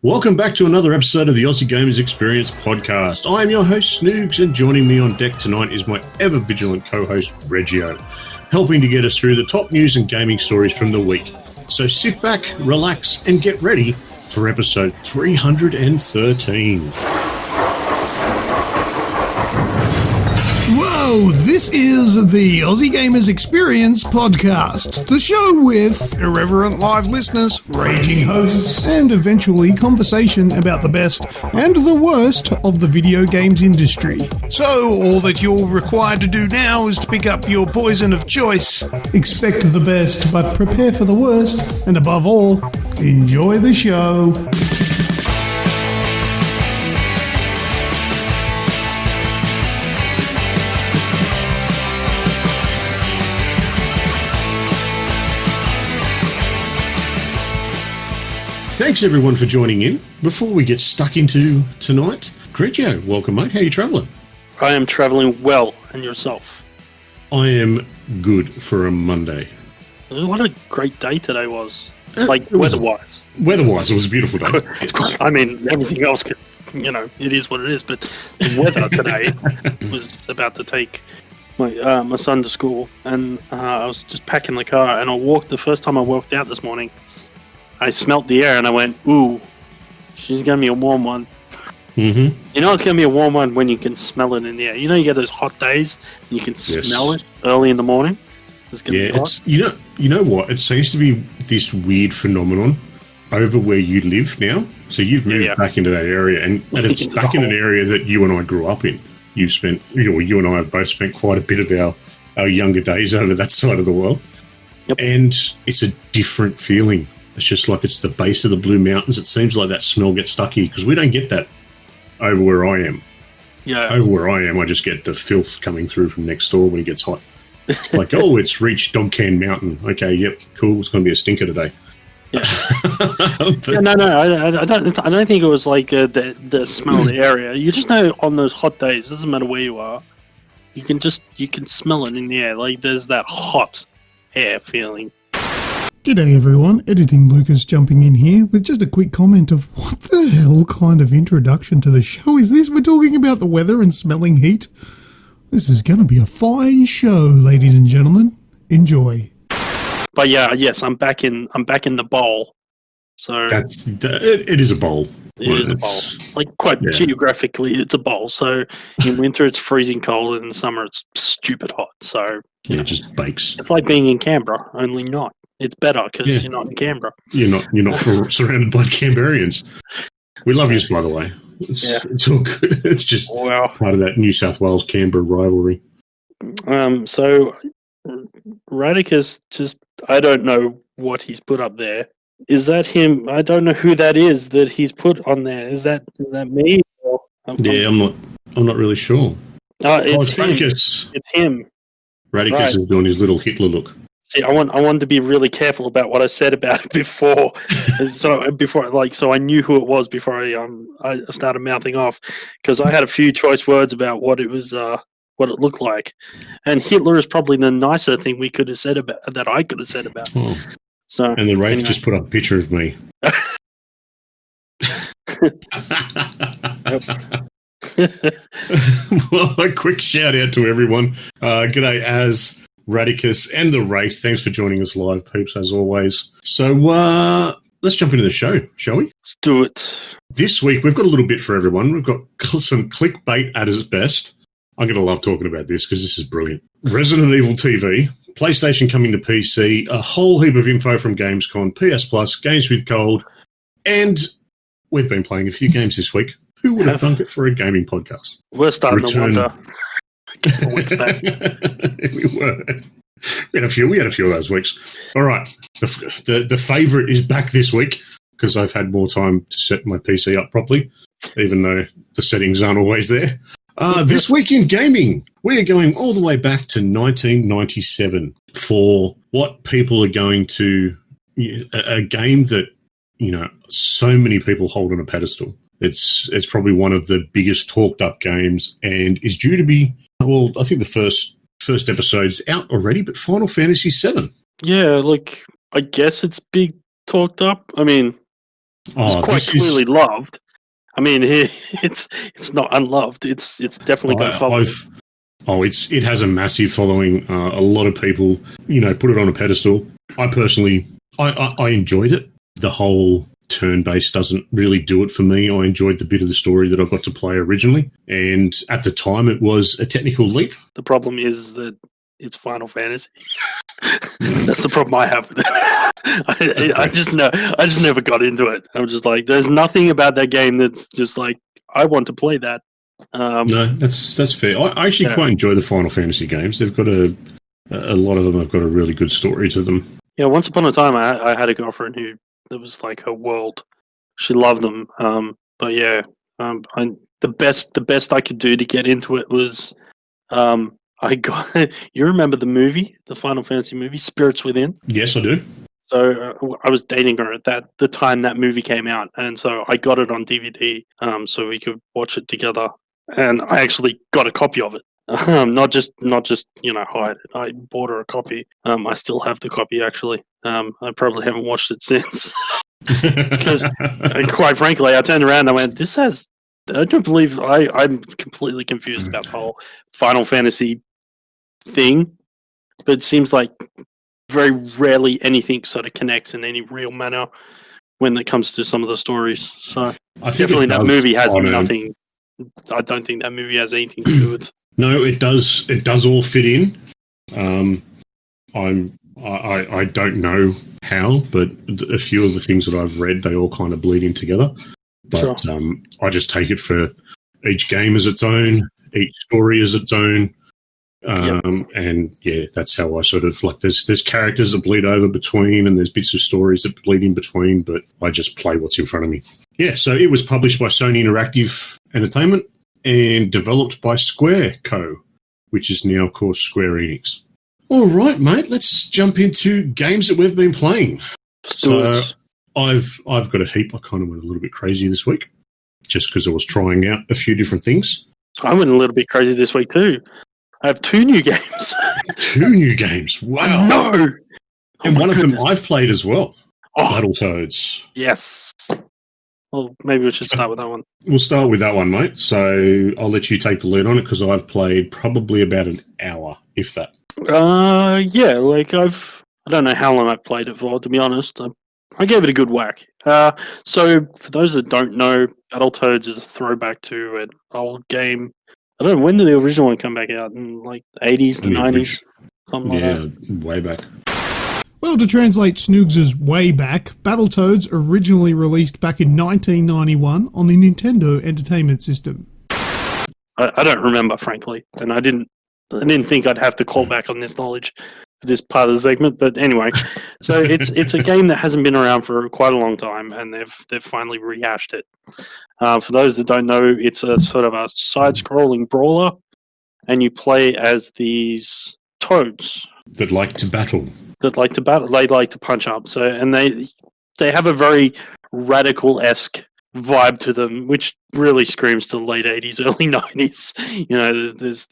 Welcome back to another episode of the Aussie Gamers Experience podcast. I am your host, Snoogs, and joining me on deck tonight is my ever-vigilant co-host, Grejio, helping to get us through the top news and gaming stories from the week. So sit back, relax, and get ready for episode 313. Whoa, this is the Aussie Gamers Experience podcast, the show with irreverent live listeners, raging hosts, and eventually conversation about the best and the worst of the video games industry. So, all that you're required to do now is to pick up your poison of choice. Expect the best, but prepare for the worst, and above all, enjoy the show. Thanks, everyone, for joining in. Before we get stuck into tonight, Grejio, welcome, mate. How are you travelling? I am travelling well, and yourself? I am good for a Monday. What a great day today was. Weather-wise. Weather-wise, it was a beautiful day. I mean, everything else, it is what it is, but the weather today was about to take my son to school, and I was just packing the car, and the first time I walked out this morning, I smelt the air and I went, ooh, she's going to be a warm one. Mm-hmm. You know it's going to be a warm one when you can smell it in the air. You know you get those hot days and you can smell it early in the morning? It's going to be hot. You know what? It seems to be this weird phenomenon over where you live now. So you've moved back into that area and it's back in an area that you and I grew up in. You and I have both spent quite a bit of our younger days over that side of the world. Yep. And it's a different feeling. It's just like it's the base of the Blue Mountains. It seems like that smell gets stuck here because we don't get that over where I am. Yeah. Over where I am, I just get the filth coming through from next door when it gets hot. Like, oh, it's reached Dog Can Mountain. Okay, yep, cool. It's going to be a stinker today. Yeah. I don't think it was like the smell of the area. You just know on those hot days, doesn't matter where you are, you can smell it in the air. Like there's that hot air feeling. G'day everyone, Editing Lucas jumping in here with just a quick comment of what the hell kind of introduction to the show is this? We're talking about the weather and smelling heat. This is going to be a fine show, ladies and gentlemen. Enjoy. But yes, I'm back in the bowl. So it is a bowl. It is a bowl. Like quite geographically, it's a bowl. So in winter it's freezing cold, and in summer it's stupid hot. So it just bakes. It's like being in Canberra, only not. It's better because you're not in Canberra. You're not surrounded by Canberrians. We love you, by the way. It's all good. It's just part of that New South Wales Canberra rivalry. So Radicus I don't know what he's put up there. Is that him? I don't know who that is that he's put on there. Is that me? Or, I'm not really sure. It's Radicus. It's him. Radicus is doing his little Hitler look. See, I wanted to be really careful about what I said about it before, so I knew who it was before I started mouthing off, because I had a few choice words about what it was, what it looked like, and Hitler is probably the nicer thing we could have said about that. I could have said about. Oh. So, and the Wraith just put up a picture of me. Well, a quick shout out to everyone. G'day, Az, Radicus, and the Wraith. Thanks for joining us live, peeps, as always. So let's jump into the show, shall we? Let's do it. This week, we've got a little bit for everyone. We've got some clickbait at its best. I'm going to love talking about this because this is brilliant. Resident Evil TV, PlayStation coming to PC, a whole heap of info from Gamescom, PS Plus, Games with Gold, and we've been playing a few games this week. Who would have thunk it for a gaming podcast? We're starting to wonder. We were. We had a few of those weeks. All right. The favourite is back this week because I've had more time to set my PC up properly, even though the settings aren't always there. This week in gaming, we are going all the way back to 1997 for what people are going to a game that so many people hold on a pedestal. It's probably one of the biggest talked up games and is due to be, well, I think the first episode's out already, but Final Fantasy VII. Yeah, I guess it's big talked up. I mean, It's quite clearly loved. I mean, it's not unloved. It's definitely got a following. It has a massive following. A lot of people, put it on a pedestal. I personally, I enjoyed it. The whole turn-based doesn't really do it for me. I enjoyed the bit of the story that I got to play originally, and at the time, it was a technical leap. The problem is that it's Final Fantasy. That's the problem I have with it. I just never got into it. I'm just like, there's nothing about that game that's just like, I want to play that. No, that's fair. I actually quite enjoy the Final Fantasy games. They've got a lot of them have got a really good story to them. Yeah, once upon a time, I had a girlfriend who that was like her world. She loved them. But yeah, the best I could do to get into it was, I got. You remember the movie, the Final Fantasy movie, Spirits Within? Yes, I do. So I was dating her at the time that movie came out, and so I got it on DVD, so we could watch it together. And I actually got a copy of it, not just hide it. I bought her a copy. I still have the copy actually. I probably haven't watched it since because, quite frankly, I turned around and I went, "This has." I don't believe I'm completely confused about the whole Final Fantasy thing, but it seems like very rarely anything sort of connects in any real manner when it comes to some of the stories. So definitely that movie has nothing. I don't think that movie has anything to do with. No, it does. It does all fit in. I don't know how, but a few of the things that I've read, they all kind of bleed in together. But sure. I just take it for each game as its own, each story as its own. And yeah, that's how I sort of like. There's characters that bleed over between, and there's bits of stories that bleed in between. But I just play what's in front of me. Yeah, so it was published by Sony Interactive Entertainment and developed by Square Co., which is now, of course, Square Enix. All right, mate. Let's jump into games that we've been playing. So I've got a heap. I kind of went a little bit crazy this week, just because I was trying out a few different things. I went a little bit crazy this week too. I have 2 new games. 2 new games. Wow. No. And one of them I've played as well. Battletoads. Yes. Well, maybe we should start with that one. We'll start with that one, mate. So I'll let you take the lead on it because I've played probably about an hour, if that. Yeah, like I don't know how long I've played it for, to be honest. I gave it a good whack. So for those that don't know, Battletoads is a throwback to an old game. I don't know, when did the original one come back out? In like the 80s, the 90s? Something like that. Yeah, way back. Well, to translate Snoogs' way back, Battletoads originally released back in 1991 on the Nintendo Entertainment System. I don't remember, frankly, and I didn't think I'd have to call back on this knowledge for this part of the segment. But anyway, so it's a game that hasn't been around for quite a long time, and they've finally rehashed it. For those that don't know, it's a sort of a side-scrolling brawler, and you play as these toads that like to battle. They like to punch up. So, and they have a very radical-esque vibe to them, which really screams to the late 80s, early 90s. You know, there's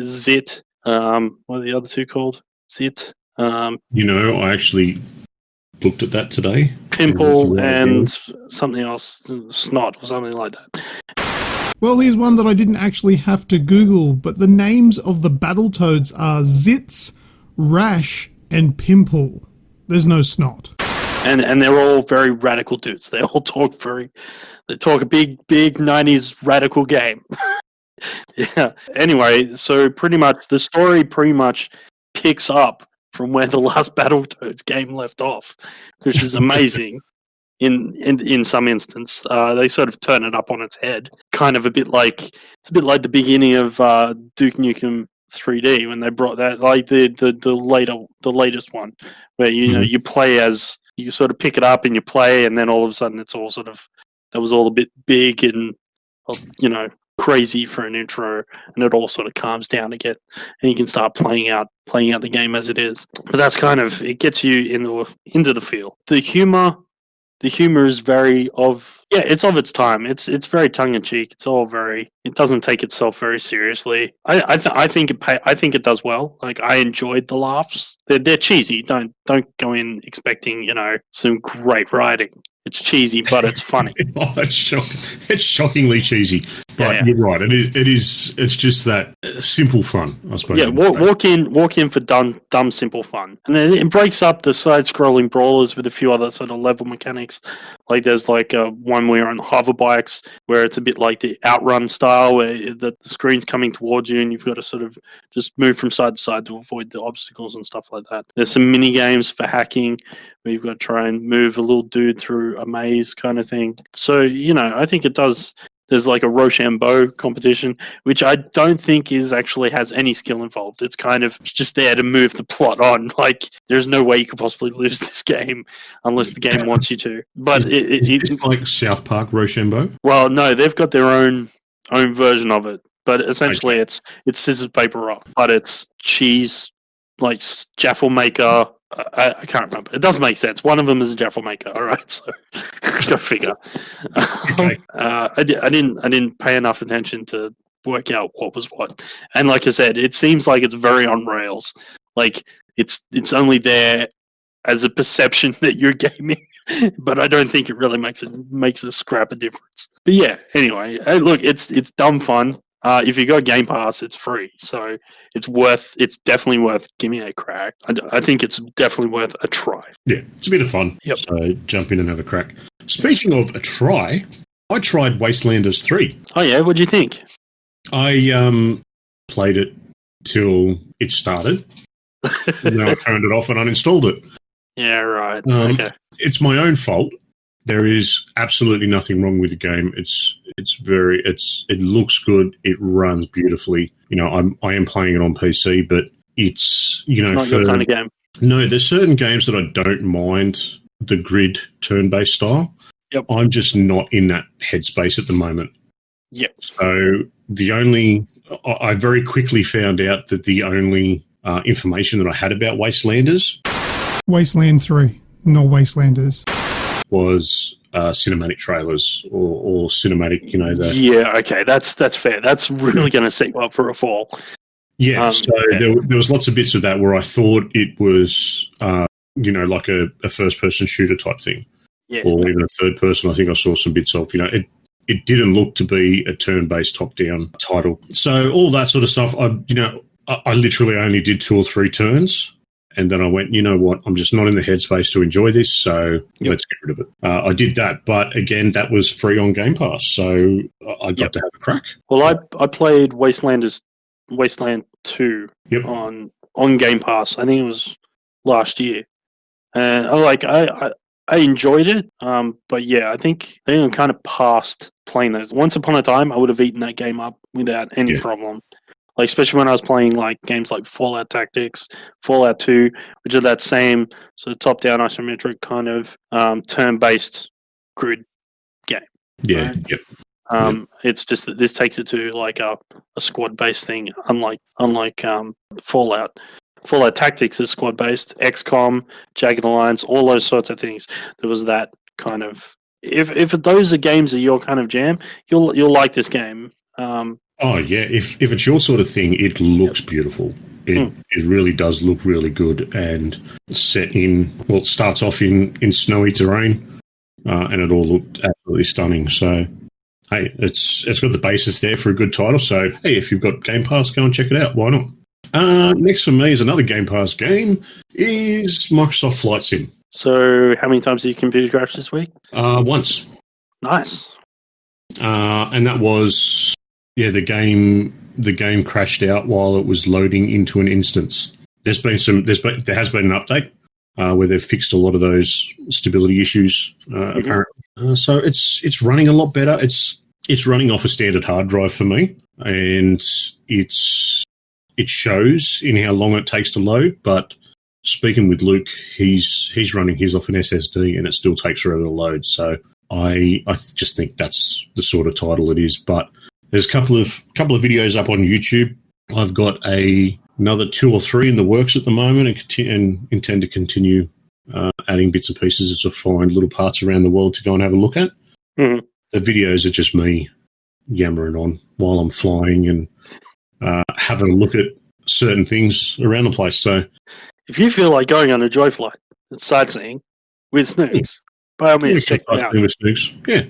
Zit. What are the other two called? Zit. I actually looked at that today. Pimple and something else, Snot or something like that. Well, here's one that I didn't actually have to Google, but the names of the Battletoads are Zits, Rash, and Pimple. There's no Snot. And they're all very radical dudes. They all talk a big 90s radical game. Yeah. Anyway, so pretty much the story picks up from where the last Battletoads game left off, which is amazing. In some instance, they sort of turn it up on its head, kind of it's a bit like the beginning of Duke Nukem 3D when they brought that, like the latest one, where you play as, you sort of pick it up and you play, and then all of a sudden it's all sort of, that was all a bit big and crazy for an intro, and it all sort of calms down again, and you can start playing out the game as it is. But that's kind of, it gets you into the feel. The humor is it's of its time. It's very tongue in cheek. It's all it doesn't take itself very seriously. I think it does well. Like, I enjoyed the laughs. They're cheesy. Don't go in expecting some great writing. It's cheesy, but it's funny. It's shockingly cheesy. But you're right. It's just that simple fun, I suppose. Yeah, walk in for dumb, simple fun, and then it breaks up the side-scrolling brawlers with a few other sort of level mechanics. Like there's like one where you're on hover bikes, where it's a bit like the Outrun style, where the screen's coming towards you, and you've got to sort of just move from side to side to avoid the obstacles and stuff like that. There's some mini games for hacking, where you've got to try and move a little dude through a maze kind of thing. So I think it does. There's like a Rochambeau competition, which I don't think actually has any skill involved. It's kind of just there to move the plot on. Like, there's no way you could possibly lose this game unless the game wants you to. But it's like South Park Rochambeau? Well, no, they've got their own version of it. But essentially, it's scissors, paper, rock. But it's cheese, like Jaffle Maker. I can't remember. It does make sense. One of them is a Jaffle Maker. All right, so go figure. Okay. I didn't pay enough attention to work out what was what. And like I said, it seems like it's very on rails. Like it's only there as a perception that you're gaming, but I don't think it really makes a scrap of difference. But yeah, anyway, look, it's dumb fun. If you got Game Pass, it's free, so it's definitely worth giving it a crack. I think it's definitely worth a try. Yeah, it's a bit of fun. Yep. So jump in and have a crack. Speaking of a try, I tried Wastelanders 3. Oh yeah, what do you think? I played it till it started. And then I turned it off and uninstalled it. Yeah, right. Okay. It's my own fault. There is absolutely nothing wrong with the game. It looks good. It runs beautifully. I am playing it on PC, but it's not your kind of game. No, there's certain games that I don't mind the grid turn-based style. Yep. I'm just not in that headspace at the moment. Yep. So I very quickly found out that the only information that I had about Wastelanders, Wasteland 3, not Wastelanders, was cinematic trailers or cinematic, Yeah, okay, that's fair. That's really going to set you up for a fall. Yeah, there was lots of bits of that where I thought it was, like a first-person shooter type thing. Yeah. Or even a third person. I think I saw some bits of, it didn't look to be a turn-based top-down title. So all that sort of stuff, I literally only did 2 or 3 turns. And then I went, you know what, I'm just not in the headspace to enjoy this, so let's get rid of it. I did that, but again, that was free on Game Pass, so I got to have a crack. Well, I played Wasteland 2 on Game Pass. I think it was last year. And I enjoyed it, but yeah, I think I'm kind of past playing those. Once upon a time, I would have eaten that game up without any problem. Like, especially when I was playing like games like Fallout Tactics, Fallout 2, which are that same sort of top-down isometric kind of turn-based grid game. Yeah, right? Yep. It's just that this takes it to like a squad-based thing, unlike Fallout. Fallout Tactics is squad-based, XCOM, Jagged Alliance, all those sorts of things. There was that kind of... If those are games that your kind of jam, you'll like this game. Oh, yeah. If it's your sort of thing, it looks beautiful. It really does look really good and set in, well, it starts off in snowy terrain and it all looked absolutely stunning. So, hey, it's got the basis there for a good title. So, hey, if you've got Game Pass, go and check it out. Why not? Next for me is another Game Pass game is Microsoft Flight Sim. So, how many times have you computer crashed this week? Once. Nice. And that was... Yeah, the game crashed out while it was loading into an instance. There has been an update where they've fixed a lot of those stability issues apparently. So it's running a lot better. It's running off a standard hard drive for me, and it shows in how long it takes to load. But speaking with Luke, he's running his off an SSD, and it still takes forever to load. So I just think that's the sort of title it is, but. There's a couple of videos up on YouTube. I've got another 2 or 3 in the works at the moment, and intend to continue adding bits and pieces as I find little parts around the world to go and have a look at. Mm-hmm. The videos are just me yammering on while I'm flying and having a look at certain things around the place. So, if you feel like going on a joy flight and sightseeing with Snoogs, by all means, check them out. Snoogs. Yeah,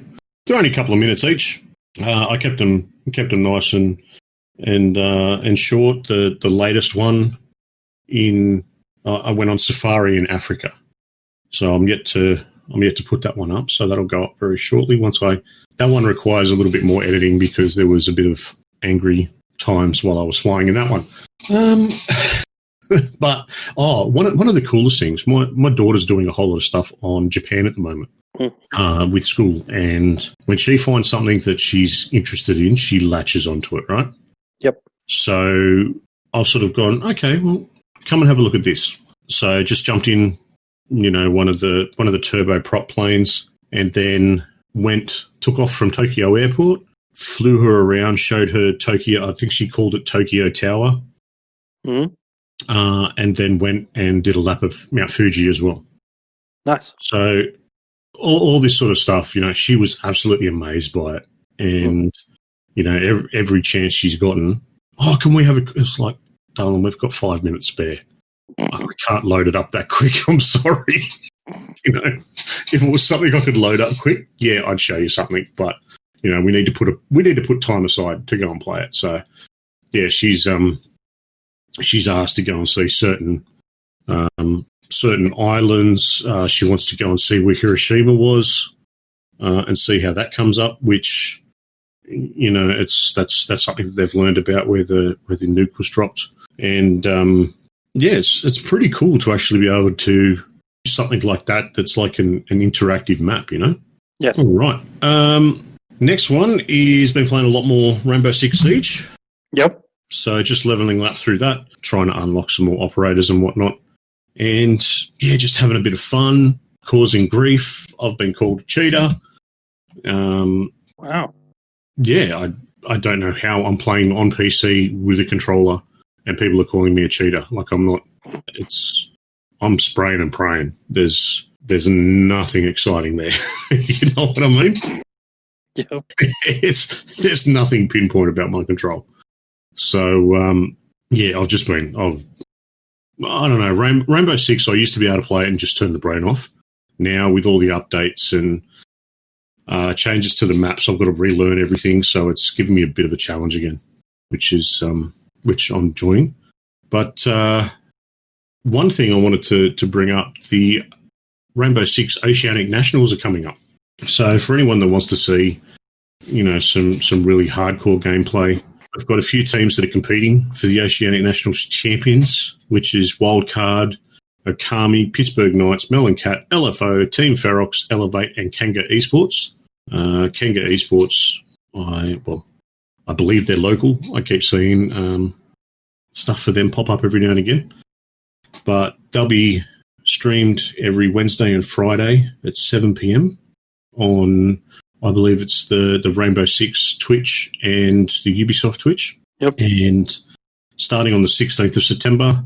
they're only a couple of minutes each. I kept them nice and short. The latest one I went on safari in Africa, so I'm yet to put that one up. So that'll go up very shortly. That one requires a little bit more editing because there was a bit of angry times while I was flying in that one. But one of the coolest things, my daughter's doing a whole lot of stuff on Japan at the moment with school, and when she finds something that she's interested in, she latches onto it, right? Yep. So I've sort of gone, okay, well, come and have a look at this. So just jumped in, one of the turboprop planes, and then took off from Tokyo Airport, flew her around, showed her Tokyo. I think she called it Tokyo Tower. Mm-hmm. And then went and did a lap of Mount Fuji as well. Nice. So all this sort of stuff, she was absolutely amazed by it. And, every chance she's gotten, can we have it's like, darling, we've got 5 minutes spare. I can't load it up that quick. I'm sorry. If it was something I could load up quick, yeah, I'd show you something. But, we need to put time aside to go and play it. So, yeah, she's asked to go and see certain islands. She wants to go and see where Hiroshima was and see how that comes up. Which, that's something that they've learned about where the nuke was dropped. And it's pretty cool to actually be able to do something like that. That's like an interactive map. Yes. All right. Next one is been playing a lot more Rainbow Six Siege. Yep. So just leveling up through that, trying to unlock some more operators and whatnot. And, just having a bit of fun, causing grief. I've been called a cheater. Wow. Yeah, I don't know how I'm playing on PC with a controller and people are calling me a cheater. Like I'm not. I'm spraying and praying. There's nothing exciting there. You know what I mean? Yeah. There's nothing pinpoint about my control. So, I've just been, I don't know, Rainbow Six, I used to be able to play it and just turn the brain off. Now, with all the updates and changes to the maps, I've got to relearn everything, so it's given me a bit of a challenge again, which I'm enjoying. But one thing I wanted to bring up, the Rainbow Six Oceanic Nationals are coming up. So for anyone that wants to see, some really hardcore gameplay, I've got a few teams that are competing for the Oceanic Nationals Champions, which is Wildcard, Okami, Pittsburgh Knights, Melon Cat, LFO, Team Ferox, Elevate, and Kanga Esports. Kanga Esports, I believe they're local. I keep seeing stuff for them pop up every now and again. But they'll be streamed every Wednesday and Friday at 7 p.m. on, I believe it's the Rainbow Six Twitch and the Ubisoft Twitch. Yep. And starting on the 16th of September,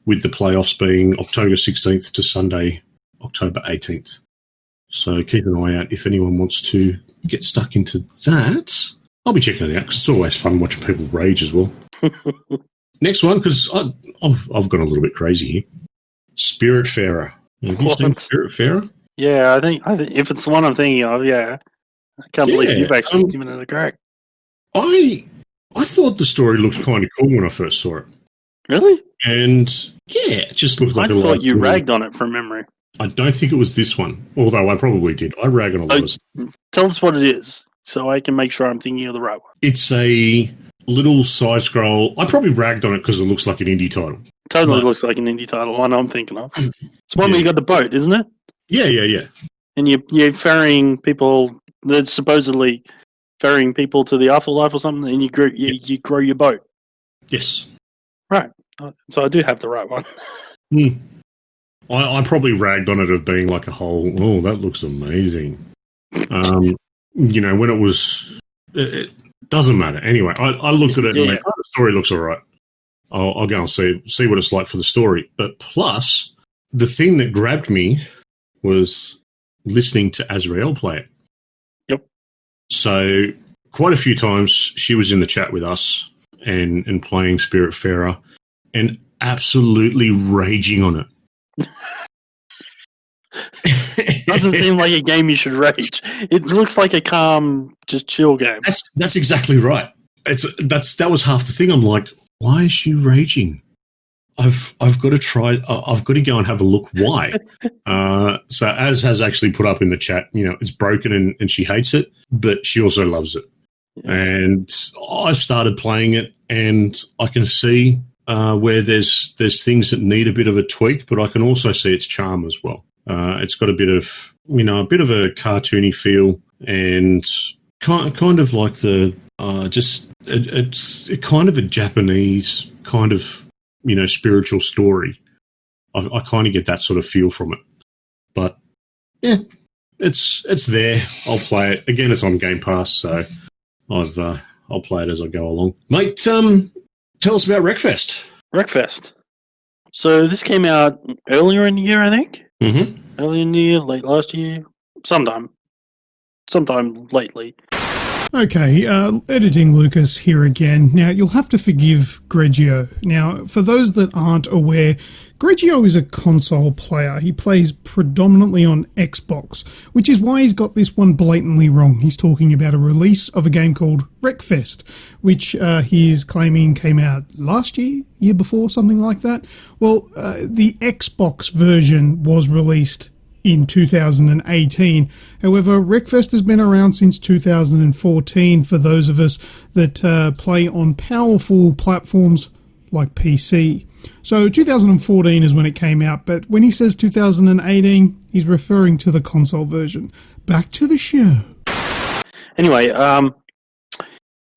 with the playoffs being October 16th to Sunday, October 18th. So keep an eye out if anyone wants to get stuck into that. I'll be checking it out because it's always fun watching people rage as well. Next one, because I've gone a little bit crazy here. Spiritfarer. Have you seen Spiritfarer? Yeah, I think if it's the one I'm thinking of, yeah. I can't believe you've actually given it a crack. I thought the story looked kind of cool when I first saw it. Really? And yeah, it just looked like I thought you ragged on it from memory. I don't think it was this one, although I probably did. I rag on a lot of stuff. Tell us what it is so I can make sure I'm thinking of the right one. It's a little side scroll. I probably ragged on it because it looks like an indie title. Totally looks like an indie title, one I'm thinking of. It's one where you got the boat, isn't it? Yeah. And you're ferrying people. That's supposedly ferrying people to the afterlife or something, and you grow your boat. Yes. Right. So I do have the right one. I probably ragged on it of being like a whole, that looks amazing. When it was, it doesn't matter. Anyway, I looked at it and went, the story looks all right. I'll go and see what it's like for the story. But plus, the thing that grabbed me was listening to Azrael play it. Yep. So quite a few times she was in the chat with us and playing Spiritfarer and absolutely raging on it. doesn't seem like a game you should rage. It looks like a calm, just chill game. That's exactly right. That was half the thing. I'm like, why is she raging? I've got to try. I've got to go and have a look. Why? So Az has actually put up in the chat. It's broken and she hates it, but she also loves it. Yes. And I've started playing it, and I can see where there's things that need a bit of a tweak, but I can also see its charm as well. It's got a bit of a cartoony feel, and kind of like it's kind of a Japanese kind of spiritual story. I kind of get that sort of feel from it. But yeah, it's there. I'll play it again. It's on Game Pass, so I'll play it as I go along. Mate, tell us about Wreckfest. Wreckfest. So this came out earlier in the year, I think. Mm-hmm. Earlier in the year, late last year, sometime lately. Okay, editing Lucas here again. Now, you'll have to forgive Grejio. Now, for those that aren't aware, Grejio is a console player. He plays predominantly on Xbox, which is why he's got this one blatantly wrong. He's talking about a release of a game called Wreckfest, which he is claiming came out last year before, something like that. Well, the Xbox version was released in 2018. However, Wreckfest has been around since 2014 for those of us that play on powerful platforms like PC. So 2014 is when it came out, but when he says 2018, he's referring to the console version. Back to the show. Anyway,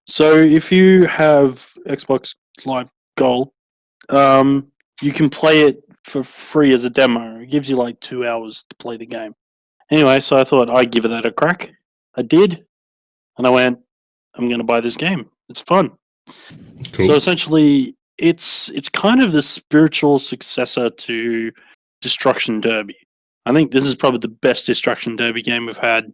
so if you have Xbox Live Gold, you can play it for free as a demo. It gives you like 2 hours to play the game. Anyway, so I thought I'd give that a crack. I did, and I went, I'm going to buy this game. It's fun. Cool. So essentially, it's kind of the spiritual successor to Destruction Derby. I think this is probably the best Destruction Derby game we've had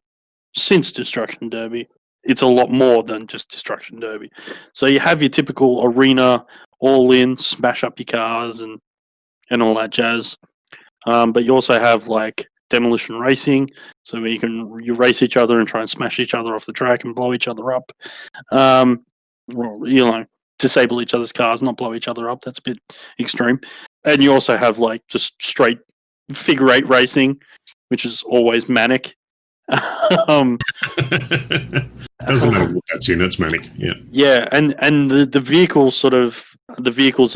since Destruction Derby. It's a lot more than just Destruction Derby. So you have your typical arena, all in, smash up your cars and all that jazz. But you also have like demolition racing, so where you race each other and try and smash each other off the track and blow each other up. Disable each other's cars, not blow each other up. That's a bit extreme. And you also have like just straight figure eight racing, which is always manic. Doesn't matter what that's in, it's manic. Yeah. Yeah, and the vehicles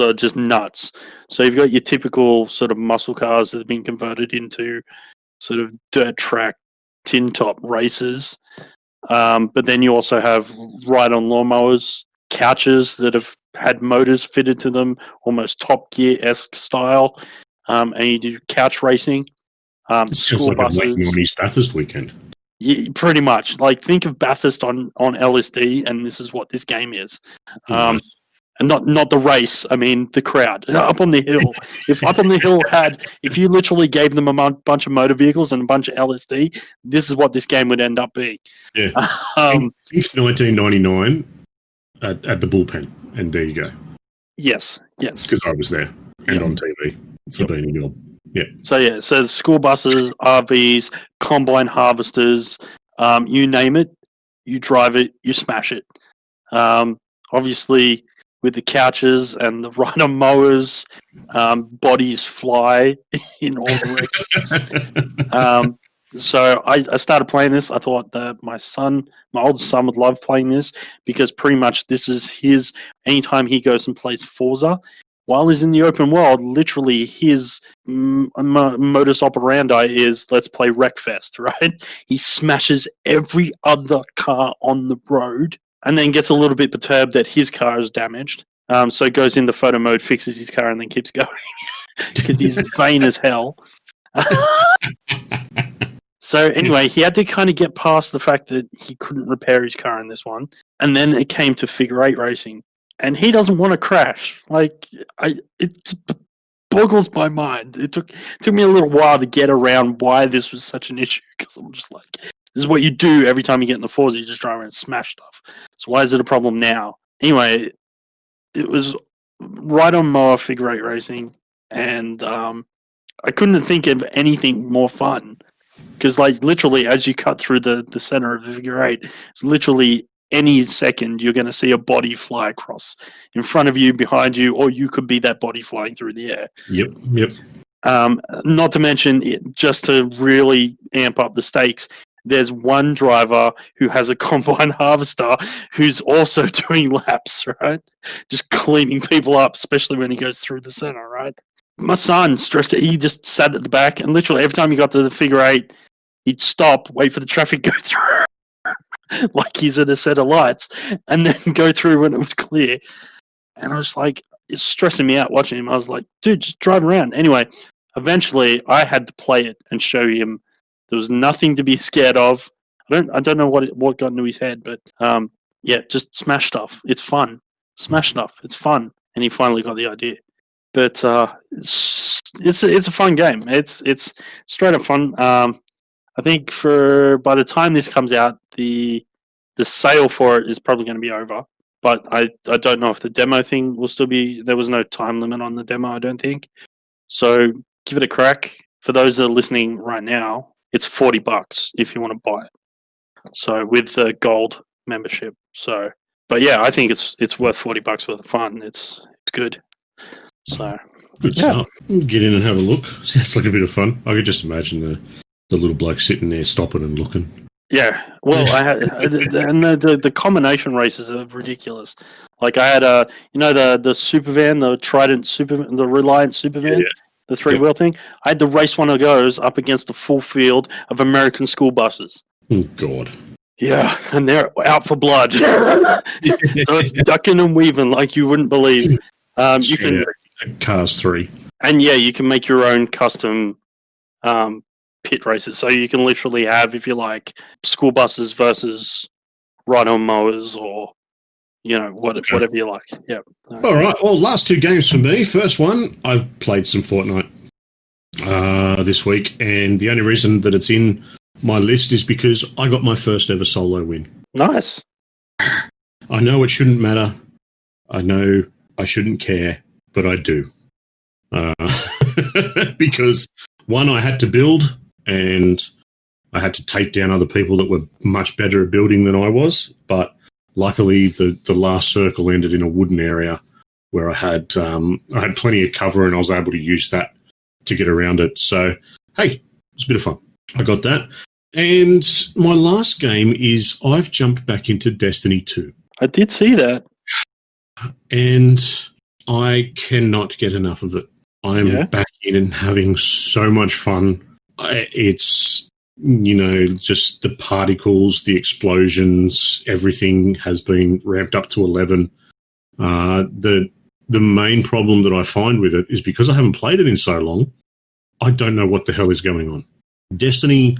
are just nuts. So you've got your typical sort of muscle cars that have been converted into sort of dirt track tin top races. But then you also have ride-on lawnmowers, couches that have had motors fitted to them, almost Top Gear-esque style. And you do couch racing. School buses. Like on East Bathurst weekend. Yeah, pretty much. Like, think of Bathurst on LSD, and this is what this game is. Nice. And not the race. I mean, the crowd up on the hill. If up on the hill if you literally gave them a bunch of motor vehicles and a bunch of LSD, this is what this game would end up being. Yeah. 1999 at the bullpen, and there you go. Yes. Because I was there and on TV for being a job. Yeah. So the school buses, RVs, combine harvesters, you name it, you drive it, you smash it. Obviously, with the couches and the rhino mowers, bodies fly in all directions. So I started playing this. I thought that my oldest son would love playing this because pretty much this is his. Anytime he goes and plays Forza, while he's in the open world, literally his modus operandi is let's play Wreckfest, right? He smashes every other car on the road and then gets a little bit perturbed that his car is damaged. So goes into photo mode, fixes his car, and then keeps going because he's vain as hell. So anyway, he had to kind of get past the fact that he couldn't repair his car in this one. And then it came to figure eight racing. And he doesn't want to crash. Like, it boggles my mind. It took me a little while to get around why this was such an issue. Because I'm just like, this is what you do every time you get in the Forza. You just drive around and smash stuff. So why is it a problem now? Anyway, it was right on mower figure eight racing. And I couldn't think of anything more fun Because, like, literally, as you cut through the center of the figure eight, it's literally any second you're going to see a body fly across in front of you, behind you, or you could be that body flying through the air. Yep. Not to mention, just to really amp up the stakes, there's one driver who has a combine harvester who's also doing laps, right? Just cleaning people up, especially when he goes through the center, right? My son stressed it. He just sat at the back, and literally every time he got to the figure eight, he'd stop, wait for the traffic to go through, like he's at a set of lights, and then go through when it was clear. And I was like, it's stressing me out watching him. I was like, dude, just drive around. Anyway, eventually I had to play it and show him there was nothing to be scared of. I don't know what got into his head, but yeah, just smash stuff. It's fun. Smash stuff. It's fun. And he finally got the idea. But it's a fun game. It's straight up fun. I think by the time this comes out, the sale for it is probably going to be over. But I don't know if the demo thing will still be. There was no time limit on the demo, I don't think. So give it a crack. For those that are listening right now, it's $40 if you want to buy it. So with the gold membership. So, but yeah, I think it's worth $40 worth of fun. It's good. So good stuff. Get in and have a look. Sounds like a bit of fun. I could just imagine the little bloke sitting there stopping and looking. Yeah, well, I had, and the combination races are ridiculous. Like I had the super van, the Trident super, the Reliant super van, the 3-wheel thing. I had to race one of those up against a full field of American school buses. Oh God. Yeah, and they're out for blood. So it's ducking and weaving like you wouldn't believe. You can Cars 3, and you can make your own custom pit races. So you can literally have, if you like, school buses versus rhino mowers, or whatever you like. Yeah. All right. Well, last 2 games for me. First one, I've played some Fortnite this week, and the only reason that it's in my list is because I got my first ever solo win. Nice. I know it shouldn't matter. I know I shouldn't care, but I do. Because one, I had to build, and I had to take down other people that were much better at building than I was. But luckily, the last circle ended in a wooden area where I had plenty of cover, and I was able to use that to get around it. So, hey, it was a bit of fun. I got that. And my last game is I've jumped back into Destiny 2. I did see that. And I cannot get enough of it. I'm back in and having so much fun. It's, just the particles, the explosions, everything has been ramped up to 11. The main problem that I find with it is because I haven't played it in so long, I don't know what the hell is going on. Destiny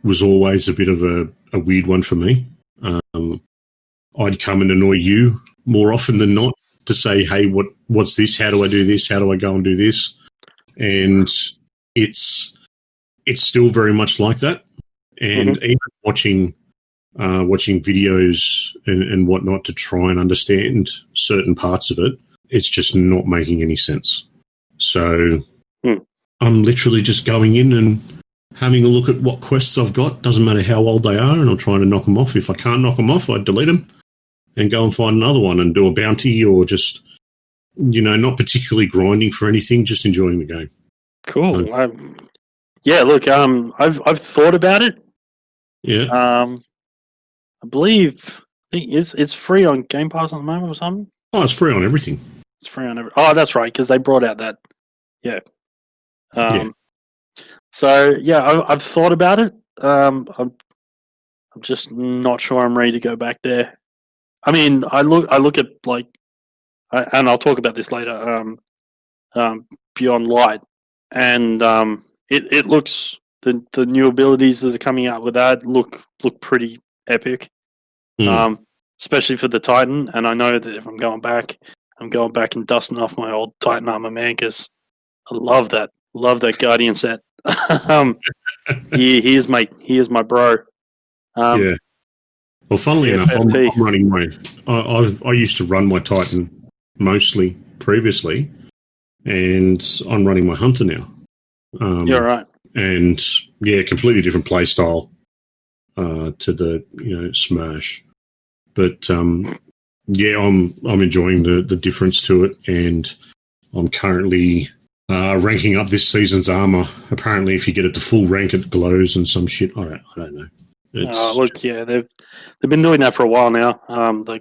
was always a bit of a weird one for me. I'd come and annoy you more often than not to say, hey, what's this? How do I do this? How do I go and do this? And it's still very much like that. And even watching videos and whatnot to try and understand certain parts of it, it's just not making any sense. So I'm literally just going in and having a look at what quests I've got. Doesn't matter how old they are, and I'm trying to knock them off. If I can't knock them off, I delete them and go and find another one and do a bounty, or just, not particularly grinding for anything, just enjoying the game. Cool. Look, I've thought about it. Yeah. I think it's free on Game Pass at the moment or something. Oh, it's free on everything. It's free on everything. Oh, that's right, because they brought out that. Yeah. So I've thought about it. I'm just not sure I'm ready to go back there. I mean, I look at and I'll talk about this later. Beyond Light, and it looks, the new abilities that are coming out with that look pretty epic. Especially for the Titan. And I know that if I'm going back and dusting off my old Titan armor, man, because I love that Guardian set. He is my bro. Well, funnily enough, I'm running I used to run my Titan mostly previously, and I'm running my Hunter now. You're right. and yeah, completely different play style to the Smash. But yeah, I'm enjoying the difference to it, and I'm currently ranking up this season's armor. Apparently, if you get it to full rank, it glows and some shit. I don't know. Look, yeah, they've been doing that for a while now. The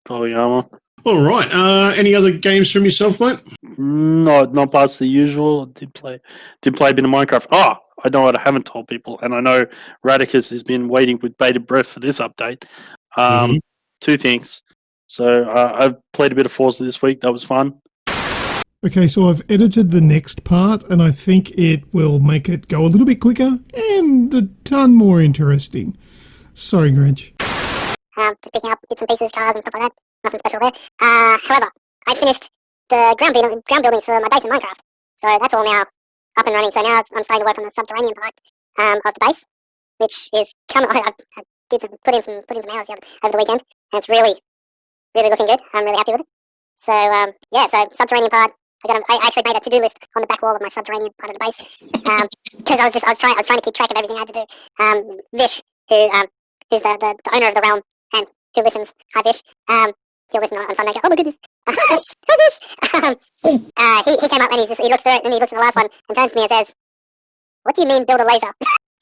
glowy armor. All right. Any other games from yourself, mate? No, not past the usual. Did play a bit of Minecraft. Oh, I know what I haven't told people, and I know Radicus has been waiting with bated breath for this update. Two things. So I've played a bit of Forza this week. That was fun. Okay, so I've edited the next part, and I think it will make it go a little bit quicker and a ton more interesting. Sorry, Greg. Just picking up bits and pieces, cars and stuff like that. Nothing special there. However, I finished the ground buildings for my base in Minecraft. So that's all now up and running. So now I'm starting to work on the subterranean part of the base, which is coming. I put in some hours over the weekend, and it's really looking good. I'm really happy with it. So so subterranean part. I actually made a to-do list on the back wall of my subterranean part of the base because I was trying to keep track of everything I had to do. Vish, who's the owner of the realm and who listens, hi Vish. He'll listen on Sunday. Go, oh my goodness, hi Vish. He came up and he looks through it and he looks at the last one and turns to me and says, "What do you mean build a laser?"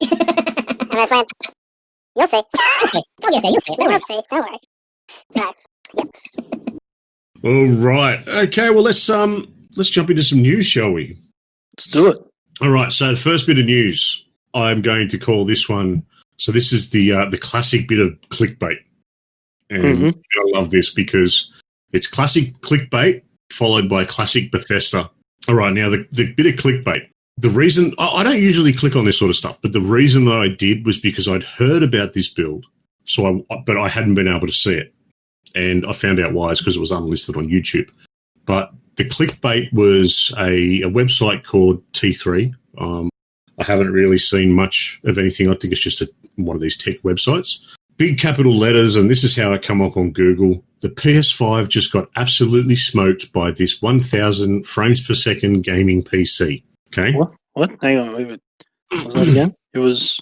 And I just went, "You'll see. I'll get there. You'll see. We'll see. Don't worry." So, yep. All right. Okay. Well, let's jump into some news, shall we? Let's do it. All right. So the first bit of news, I'm going to call this one. So this is the classic bit of clickbait, and I love this because it's classic clickbait followed by classic Bethesda. All right. Now the bit of clickbait. The reason I don't usually click on this sort of stuff, but the reason that I did was because I'd heard about this build, but I hadn't been able to see it. And I found out why. It's because it was unlisted on YouTube. But the clickbait was a website called T3. I haven't really seen much of anything. I think it's just one of these tech websites. Big capital letters, and this is how it come up on Google. The PS5 just got absolutely smoked by this 1,000 frames per second gaming PC. Okay? What? Hang on. Wait. What was that again? It was...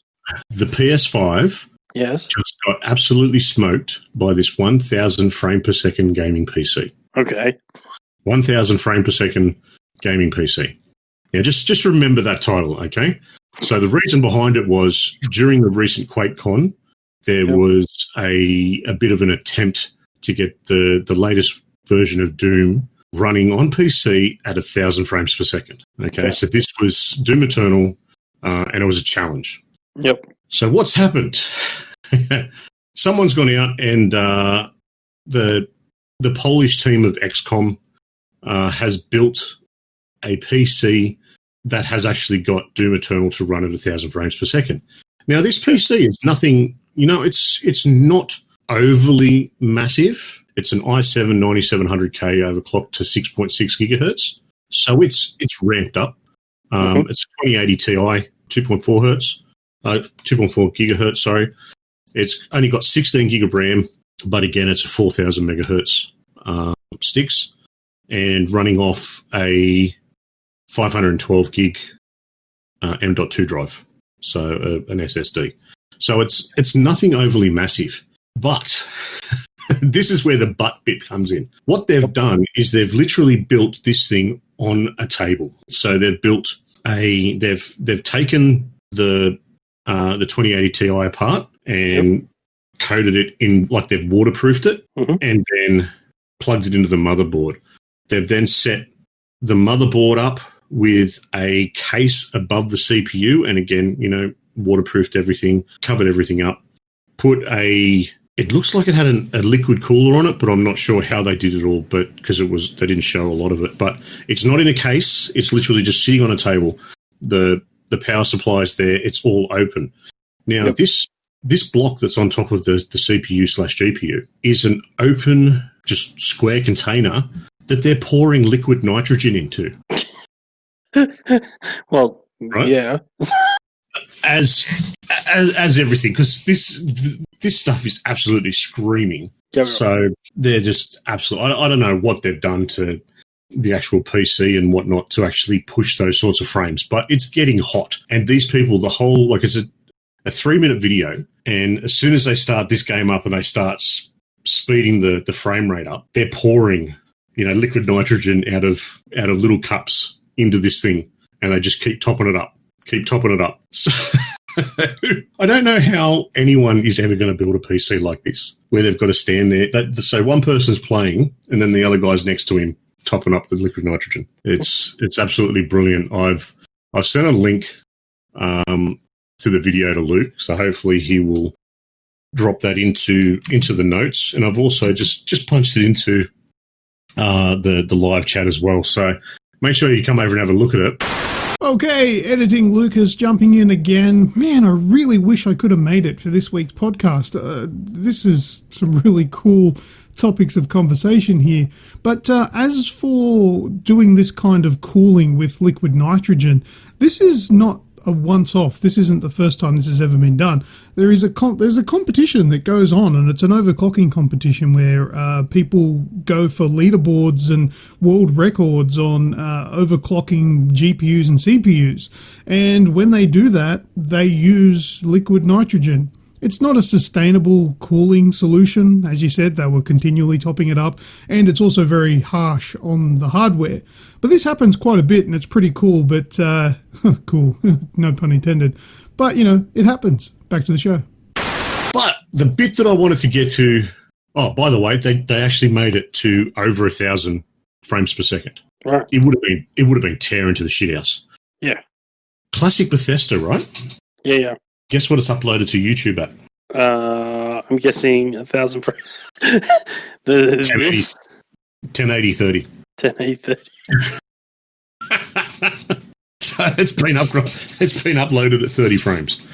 The PS5... Yes. Just got absolutely smoked by this 1,000 frame per second gaming PC. Okay. 1,000 frame per second gaming PC. Now, just remember that title, okay? So the reason behind it was during the recent QuakeCon, there was a bit of an attempt to get the latest version of Doom running on PC at 1,000 frames per second. Okay, so this was Doom Eternal, and it was a challenge. Yep. So what's happened? Someone's gone out and the Polish team of XCOM has built a PC that has actually got Doom Eternal to run at 1,000 frames per second. Now, this PC is nothing, it's not overly massive. It's an i7 9700K overclocked to 6.6 gigahertz. So it's ramped up. It's 2080 Ti, 2.4 hertz. 2.4 gigahertz, sorry. It's only got 16 gig of RAM, but again, it's a 4,000 megahertz sticks and running off a 512 gig M.2 drive, so an SSD. So it's nothing overly massive, but this is where the but bit comes in. What they've done is they've literally built this thing on a table. So they've built they've taken the 2080 Ti apart and coated it in, like they've waterproofed it and then plugged it into the motherboard. They've then set the motherboard up with a case above the CPU and again, waterproofed everything, covered everything up, it looks like it had a liquid cooler on it, but I'm not sure how they did it all, but because they didn't show a lot of it. But it's not in a case. It's literally just sitting on a table. The power supply is there. It's all open. Now, this block that's on top of the CPU/GPU is an open, just square container that they're pouring liquid nitrogen into. Well, right? Yeah. As everything, because this stuff is absolutely screaming. Yeah, so they're just absolutely. I don't know what they've done to the actual PC and whatnot to actually push those sorts of frames. But it's getting hot. And these people, it's a 3-minute video. And as soon as they start this game up and they start speeding the frame rate up, they're pouring, liquid nitrogen out of little cups into this thing. And they just keep topping it up. So I don't know how anyone is ever going to build a PC like this, where they've got to stand there. So one person's playing and then the other guy's next to him topping up the liquid nitrogen. It's absolutely brilliant. I've sent a link to the video to Luke, so hopefully he will drop that into the notes. And I've also just punched it into the live chat as well. So make sure you come over and have a look at it. Okay, editing Lucas jumping in again. Man, I really wish I could have made it for this week's podcast. This is some really cool topics of conversation here. But as for doing this kind of cooling with liquid nitrogen, this is not a once-off. This isn't the first time this has ever been done. There's a competition that goes on, and it's an overclocking competition where people go for leaderboards and world records on overclocking GPUs and CPUs. And when they do that, they use liquid nitrogen. It's not a sustainable cooling solution. As you said, they were continually topping it up, and it's also very harsh on the hardware. But this happens quite a bit, and it's pretty cool, but cool, no pun intended. But, it happens. Back to the show. But the bit that I wanted to get to, by the way, they actually made it to over 1,000 frames per second. Right. It would have been tearing to the shithouse. Yeah. Classic Bethesda, right? Yeah. Guess what it's uploaded to YouTube at? I'm guessing 1,000 frames. 1080/30. 1080/30. So it's been uploaded at 30 frames.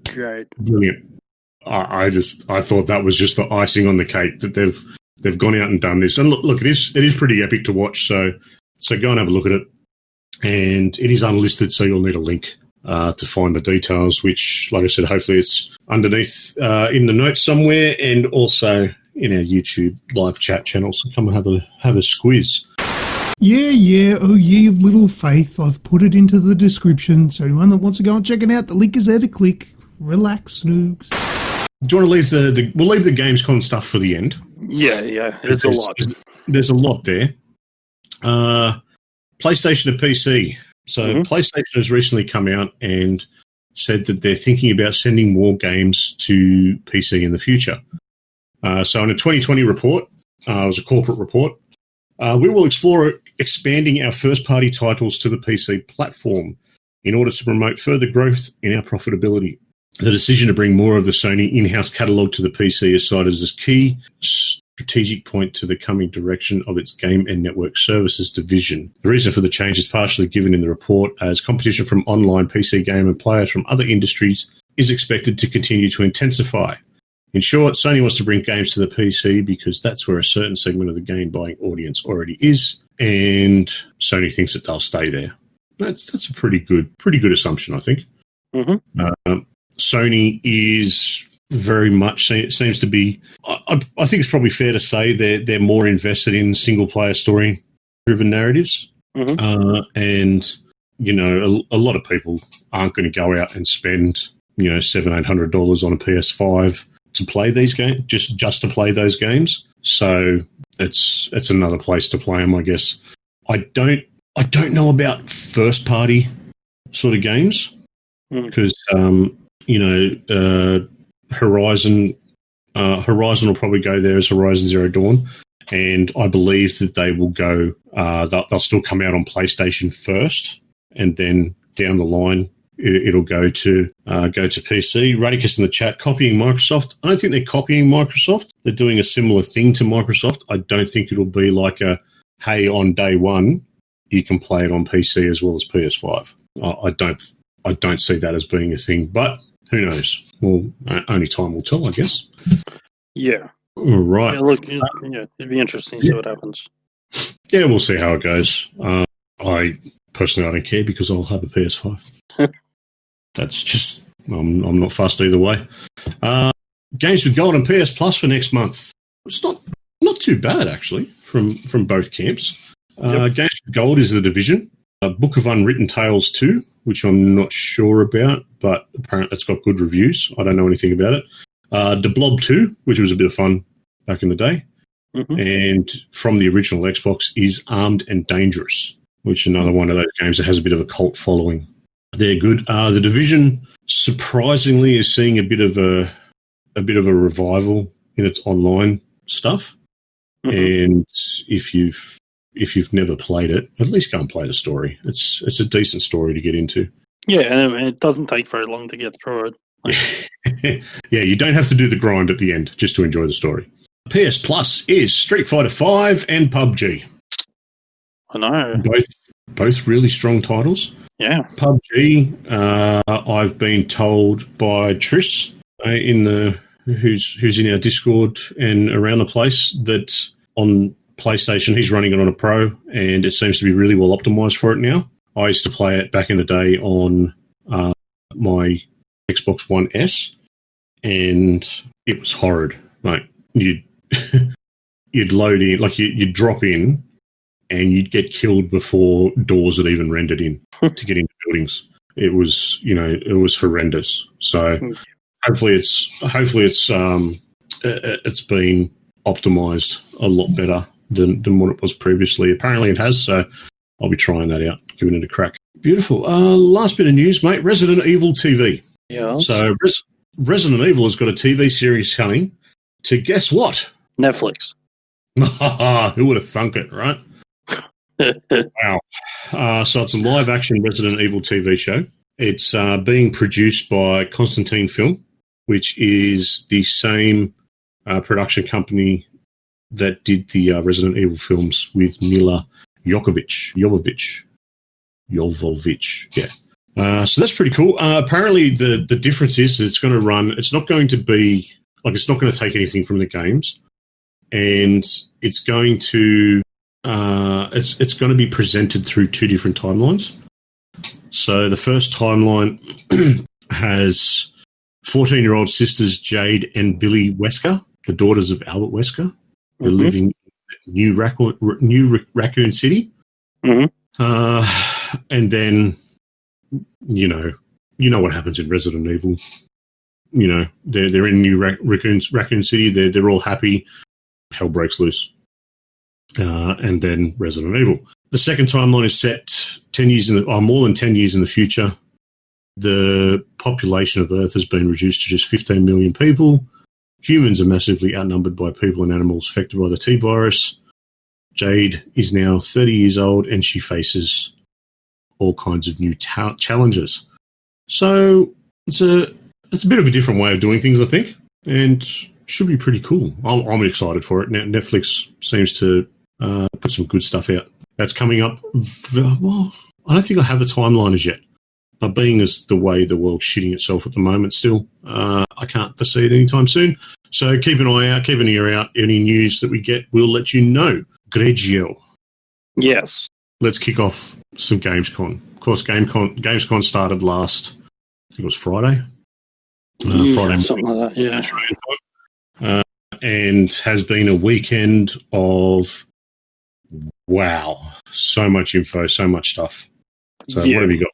Great. Brilliant. I thought that was just the icing on the cake that they've gone out and done this. And look, it is pretty epic to watch. So go and have a look at it. And it is unlisted, so you'll need a link to find the details, which, like I said, hopefully it's underneath in the notes somewhere, and also in our YouTube live chat channel. So come and have a squiz. Yeah. Oh, ye of little faith. I've put it into the description. So anyone that wants to go and check it out, the link is there to click. Relax, Snoogs. Do you want to leave we'll leave the Gamescom stuff for the end? Yeah. It's a lot. There's a lot there. PlayStation to PC. So PlayStation has recently come out and said that they're thinking about sending more games to PC in the future. So in a 2020 report, it was a corporate report, we will explore expanding our first-party titles to the PC platform in order to promote further growth in our profitability. The decision to bring more of the Sony in-house catalogue to the PC is cited as a key strategic point to the coming direction of its game and network services division. The reason for the change is partially given in the report, as competition from online PC game and players from other industries is expected to continue to intensify. In short, Sony wants to bring games to the PC because that's where a certain segment of the game buying audience already is, and Sony thinks that they'll stay there. That's a pretty good assumption, I think. Sony is very much seems to be. I think it's probably fair to say they're more invested in single player story driven narratives, and a lot of people aren't going to go out and spend $700-800 on a PS5 to play these games, just to play those games. So it's another place to play them, I guess. I don't know about first party sort of games because Horizon will probably go there as Horizon Zero Dawn, and I believe that they will go. They'll still come out on PlayStation first, and then down the line it'll go to PC. Radicus in the chat, copying Microsoft. I don't think they're copying Microsoft. They're doing a similar thing to Microsoft. I don't think it'll be like hey, on day one you can play it on PC as well as PS5. I don't see that as being a thing, but who knows? Well, only time will tell, I guess. Yeah. All right. Yeah, look, it'd be interesting to see what happens. Yeah, we'll see how it goes. I don't care because I'll have a PS5. That's just, I'm not fussed either way. Games with Gold and PS Plus for next month. It's not not too bad actually from both camps. Yep. Games with Gold is The Division. Book of Unwritten Tales 2, which I'm not sure about, but apparently it's got good reviews. I don't know anything about it. The Blob 2, which was a bit of fun back in the day. Mm-hmm. And from the original Xbox is Armed and Dangerous, which is another one of those games that has a bit of a cult following. They're good. The Division, surprisingly, is seeing a bit of a revival in its online stuff. Mm-hmm. And if you've never played it, at least go and play the story. It's a decent story to get into. Yeah, and it doesn't take very long to get through it. Yeah, you don't have to do the grind at the end just to enjoy the story. PS Plus is Street Fighter V and PUBG. I know. Both really strong titles. Yeah. PUBG, I've been told by Trish who's in our Discord and around the place that on PlayStation he's running it on a Pro and it seems to be really well optimized for it now. I used to play it back in the day on my Xbox One S, and it was horrid. Like you'd load in, like you'd drop in, and you'd get killed before doors had even rendered in to get into buildings. It was horrendous. So hopefully it's been optimized a lot better than what it was previously. Apparently it has. So I'll be trying that out, giving it a crack. Beautiful. Last bit of news, mate. Resident Evil TV. Yeah. So Resident Evil has got a TV series coming to guess what? Netflix. Who would have thunk it, right? Wow. So it's a live-action Resident Evil TV show. It's being produced by Constantine Film, which is the same production company that did the Resident Evil films with Mila Jovovich. Yeah. So that's pretty cool. Apparently, the difference is it's going to run. It's not going to be like it's not going to take anything from the games, and it's going to it's going to be presented through two different timelines. So the first timeline has 14-year-old sisters Jade and Billy Wesker, the daughters of Albert Wesker. They're living in New Raccoon City. Mm-hmm. And then, you know what happens in Resident Evil. You know, they're in New Raccoon City. They're all happy. Hell breaks loose. And then Resident Evil. The second timeline is set 10 years more than 10 years in the future. The population of Earth has been reduced to just 15 million people. Humans are massively outnumbered by people and animals affected by the T-virus. Jade is now 30 years old and she faces all kinds of new challenges. So it's a bit of a different way of doing things, I think, and should be pretty cool. I'm excited for it. Netflix seems to put some good stuff out. That's coming up. Well, I don't think I have a timeline as yet. But being as the way the world's shitting itself at the moment still, I can't foresee it anytime soon. So keep an eye out, keep an ear out. Any news that we get, we'll let you know. Grejio. Yes. Let's kick off some Gamescom. Of course, Gamescom started last, I think it was Friday. Friday something like that, yeah. And has been a weekend of, wow, so much info, so much stuff. So what have you got?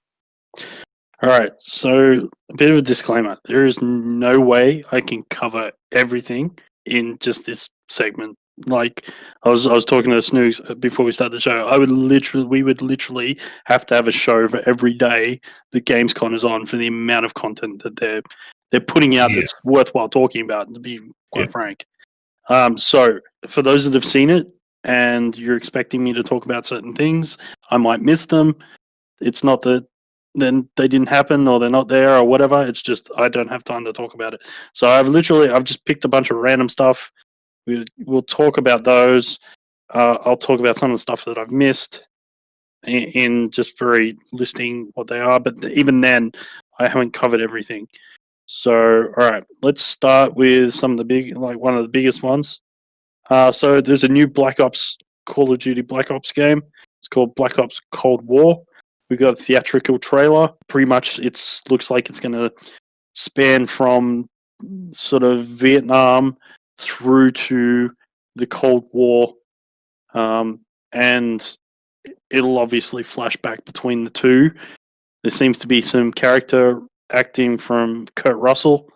All right, so a bit of a disclaimer. There is no way I can cover everything in just this segment. Like I was talking to Snoogs before we started the show. We would literally have to have a show for every day that Gamescom is on for the amount of content that they're putting out that's worthwhile talking about, to be quite frank. So for those that have seen it and you're expecting me to talk about certain things, I might miss them. It's not that then they didn't happen or they're not there or whatever. It's just I don't have time to talk about it. So I've just picked a bunch of random stuff. We'll talk about those. I'll talk about some of the stuff that I've missed in just very listing what they are. But even then, I haven't covered everything. So, all right, let's start with some of the one of the biggest ones. So there's a new Call of Duty Black Ops game. It's called Black Ops Cold War. We got a theatrical trailer. Pretty much, looks like it's going to span from sort of Vietnam through to the Cold War, and it'll obviously flash back between the two. There seems to be some character acting from Kurt Russell,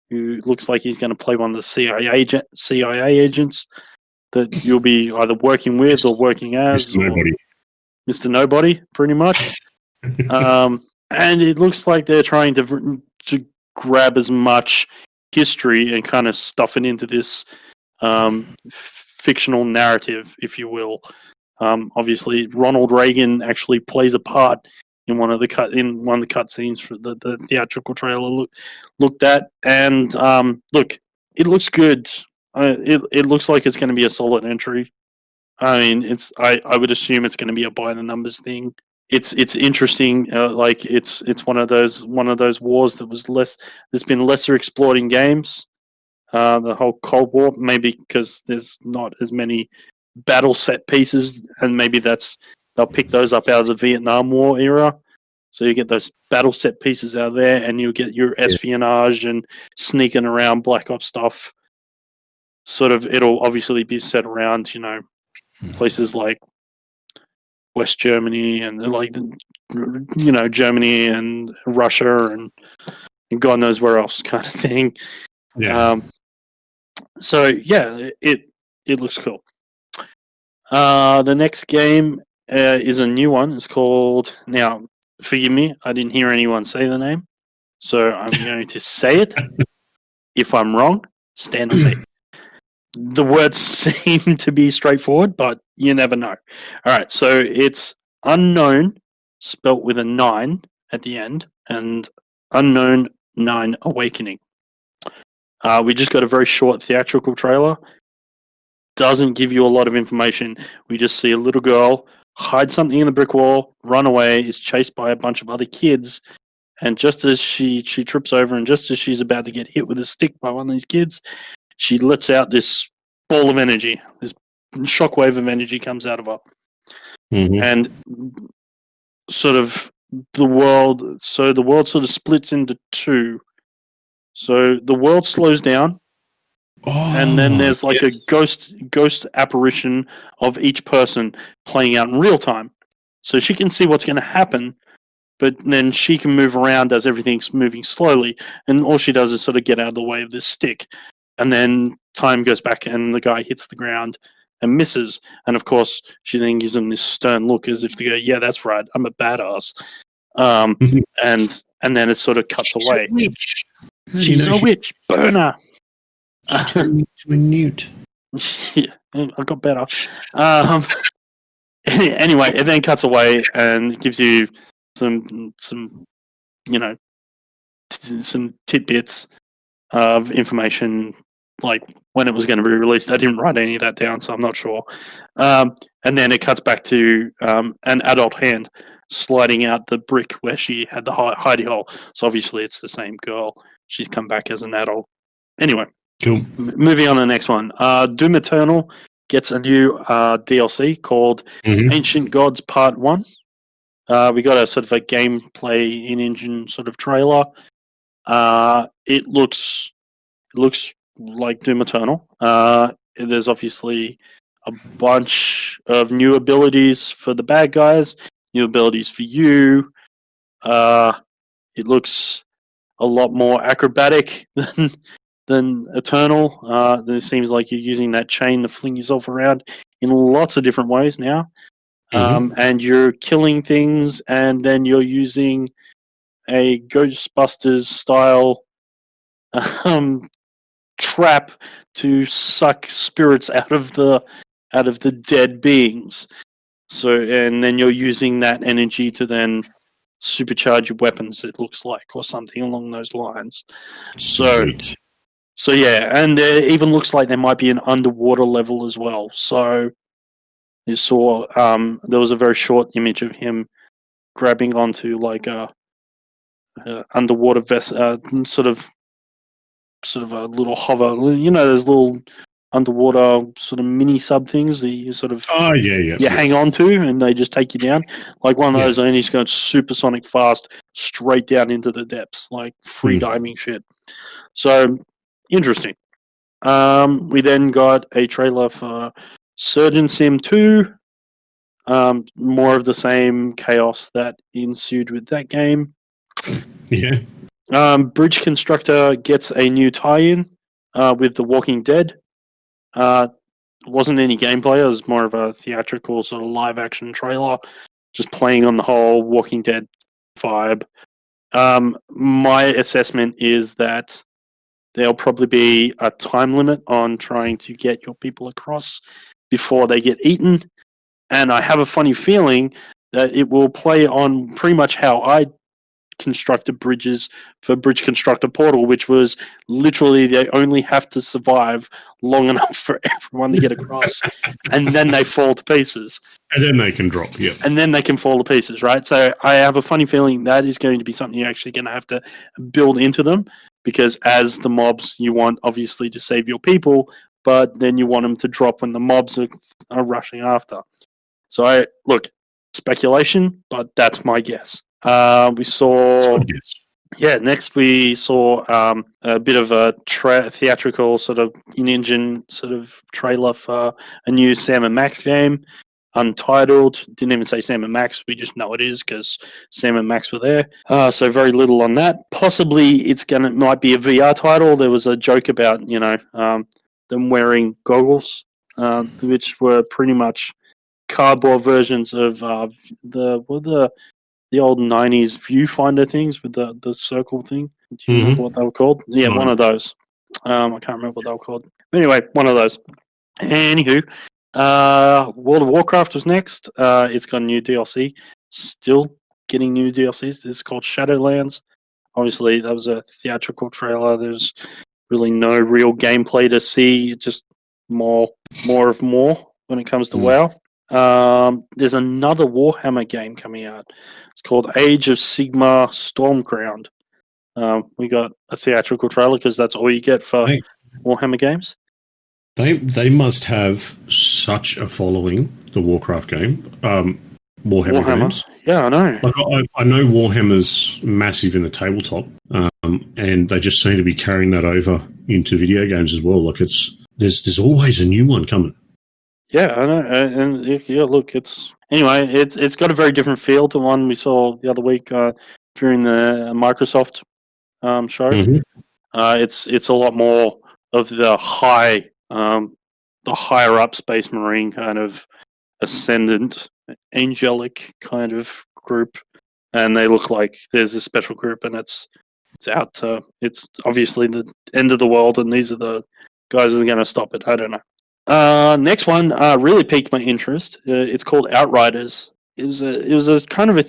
who looks like he's going to play one of the CIA agents that you'll be either working with or working as. Mr. Nobody, pretty much. And it looks like they're trying to grab as much history and kind of stuff it into this fictional narrative, if you will. Obviously, Ronald Reagan actually plays a part in one of the cutscenes for the theatrical trailer looked at, and look, it looks good. It looks like it's going to be a solid entry. I mean, I would assume it's going to be a by the numbers thing. It's interesting. Like it's one of those wars that's been lesser explored in games. The whole Cold War, maybe because there's not as many battle set pieces, and maybe they'll pick those up out of the Vietnam War era. So you get those battle set pieces out of there, and you get your espionage and sneaking around Black Ops stuff. Sort of, it'll obviously be set around, places like West Germany and like, Germany and Russia and God knows where else, kind of thing. Yeah. So yeah, it looks cool. The next game is a new one. It's called, now forgive me, I didn't hear anyone say the name, so I'm going to say it. If I'm wrong, stand on me. The words seem to be straightforward, but you never know. All right, so it's Unknown, spelt with a 9 at the end, and Unknown 9 Awakening. We just got a very short theatrical trailer. Doesn't give you a lot of information. We just see a little girl hide something in the brick wall, run away, is chased by a bunch of other kids, and just as she trips over, and just as she's about to get hit with a stick by one of these kids, she lets out this ball of energy. This shockwave of energy comes out of her. Mm-hmm. And sort of the world sort of splits into two. So the world slows down, and then there's like a ghost apparition of each person playing out in real time. So she can see what's going to happen, but then she can move around as everything's moving slowly, and all she does is sort of get out of the way of this stick. And then time goes back, and the guy hits the ground and misses. And of course, she then gives him this stern look as if to go, "Yeah, that's right, I'm a badass." And then it sort of cuts away. She's a witch. Burn her. She turned me into a newt. Yeah, I got better. Anyway, it then cuts away and gives you some some tidbits of information, like when it was going to be released. I didn't write any of that down, so I'm not sure. And then it cuts back to an adult hand sliding out the brick where she had the hidey hole. So obviously it's the same girl. She's come back as an adult. Anyway, cool. Moving on to the next one. Doom Eternal gets a new DLC called Ancient Gods Part 1. We got a sort of a gameplay in-engine sort of trailer. It looks like Doom Eternal. There's obviously a bunch of new abilities for the bad guys, new abilities for you. It looks a lot more acrobatic than Eternal. It seems like you're using that chain to fling yourself around in lots of different ways now. And you're killing things, and then you're using a Ghostbusters style trap to suck spirits out of the dead beings. So, and then you're using that energy to then supercharge your weapons, it looks like, or something along those lines. Sweet. So yeah, and it even looks like there might be an underwater level as well. So you saw there was a very short image of him grabbing onto like a underwater vessel, sort of a little hover. There's little underwater sort of mini sub things that you sort of hang on to, and they just take you down. Like one of those, and he's going supersonic fast straight down into the depths, like free diving shit. So interesting. We then got a trailer for Surgeon Sim 2. More of the same chaos that ensued with that game. Yeah. Bridge Constructor gets a new tie-in with The Walking Dead. Wasn't any gameplay. It was more of a theatrical sort of live-action trailer, just playing on the whole Walking Dead vibe. My assessment is that there'll probably be a time limit on trying to get your people across before they get eaten. And I have a funny feeling that it will play on pretty much how I constructed bridges for Bridge Constructor Portal, which was literally they only have to survive long enough for everyone to get across, and then they fall to pieces. And then they can drop, yeah. And then they can fall to pieces, right? So I have a funny feeling that is going to be something you're actually going to have to build into them, because as the mobs, you want obviously to save your people, but then you want them to drop when the mobs are rushing after. So look, speculation, but that's my guess. We saw, next we saw a bit of a theatrical sort of in-engine sort of trailer for a new Sam and Max game, Untitled. Didn't even say Sam and Max, we just know it is because Sam and Max were there. So very little on that. Possibly might be a VR title. There was a joke about, them wearing goggles, which were pretty much cardboard versions of the old 90s viewfinder things with the circle thing. Do you remember what they were called? Yeah, one of those. I can't remember what they were called. But anyway, one of those. Anywho, World of Warcraft was next. It's got a new DLC. Still getting new DLCs. This is called Shadowlands. Obviously, that was a theatrical trailer. There's really no real gameplay to see. Just more when it comes to WoW. There's another Warhammer game coming out. It's called Age of Sigmar Stormground. We got a theatrical trailer because that's all you get for Warhammer games. They must have such a following, the Warcraft game. Warhammer games. Yeah, I know. Like I know Warhammer's massive in the tabletop, and they just seem to be carrying that over into video games as well. Like there's always a new one coming. Yeah, I know, and look, it's got a very different feel to one we saw the other week during the Microsoft show. Mm-hmm. It's a lot more of the higher up Space Marine kind of ascendant, angelic kind of group, and they look like there's a special group, and it's obviously the end of the world, and these are the guys that are going to stop it. I don't know. Next one really piqued my interest. It's called Outriders. It was a kind of a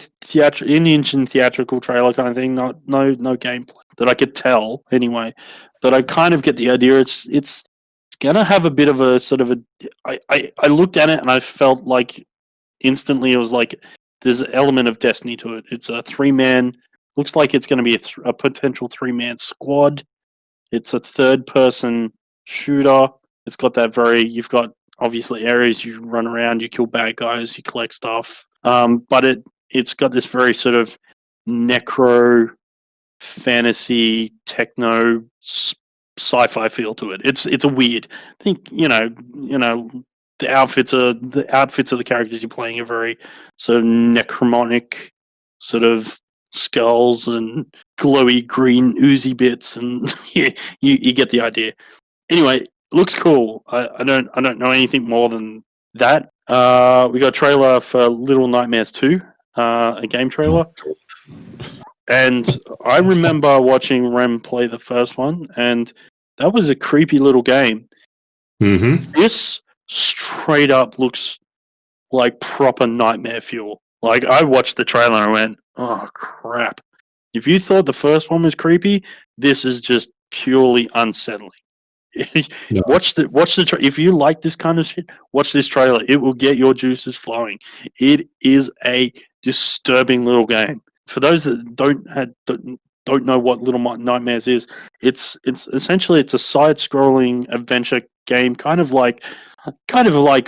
in-engine theatrical trailer kind of thing. No gameplay that I could tell anyway, but I kind of get the idea. It's gonna have a bit of a sort of a. I looked at it and I felt like instantly it was like there's an element of Destiny to it. It's a 3-man. Looks like it's going to be a potential 3-man squad. It's a third-person shooter. It's got you've got obviously areas you run around, you kill bad guys, you collect stuff. But it's got this very sort of necro fantasy techno sci-fi feel to it. It's a weird. I think the outfits of the characters you're playing are very sort of necromantic, sort of skulls and glowy green oozy bits, and you get the idea. Anyway. Looks cool. I don't know anything more than that. We got a trailer for Little Nightmares 2, a game trailer. And I remember watching Rem play the first one, and that was a creepy little game. Mm-hmm. This straight up looks like proper nightmare fuel. Like, I watched the trailer and I went, oh, crap. If you thought the first one was creepy, this is just purely unsettling. No. Watch the if you like this kind of shit, watch this trailer. It will get your juices flowing. It is a disturbing little game. For those that don't know what Little Nightmares is, it's essentially a side-scrolling adventure game, kind of like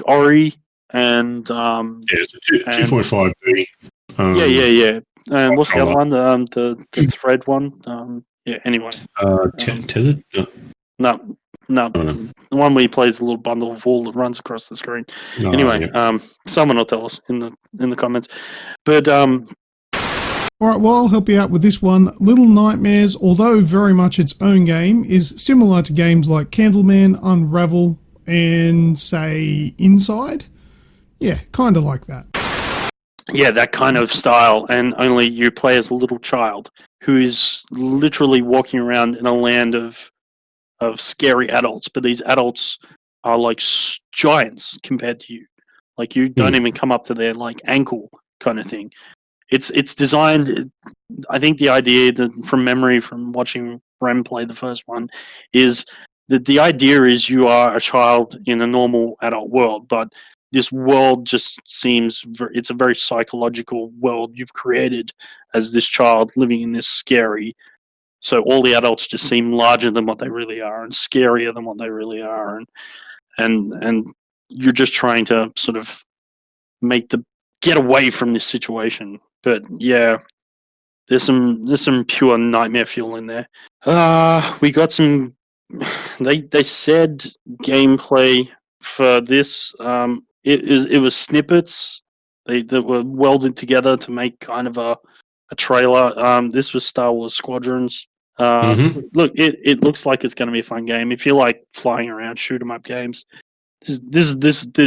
Ori and it's a 2.5D. Yeah. And what's the other one? The thread one. Yeah. Anyway. Tethered. No, No, Oh, no. the one where he plays the little bundle of wool that runs across the screen. Oh, Anyway, yeah. someone will tell us in the comments. But All right, well, I'll help you out with this one. Little Nightmares, although very much its own game, is similar to games like Candleman, Unravel, and, say, Inside. Yeah, kind of like that. yeah, that kind of style, and only you play as a little child who is literally walking around in a land of scary adults, but these adults are like giants compared to you. Like you don't even come up to their like ankle kind of thing. It's designed. I think the idea that from memory from watching Rem play the first one is that the idea is you are a child in a normal adult world, but this world just seems it's a very psychological world you've created as this child living in this scary. So all the adults just seem larger than what they really are and scarier than what they really are, and you're just trying to sort of get away from this situation. But yeah, there's some pure nightmare fuel in there. We got some. They said gameplay for this. It was snippets that were welded together to make kind of a trailer. This was Star Wars Squadrons. Look, it looks like it's going to be a fun game. If you like flying around, shoot 'em up games, this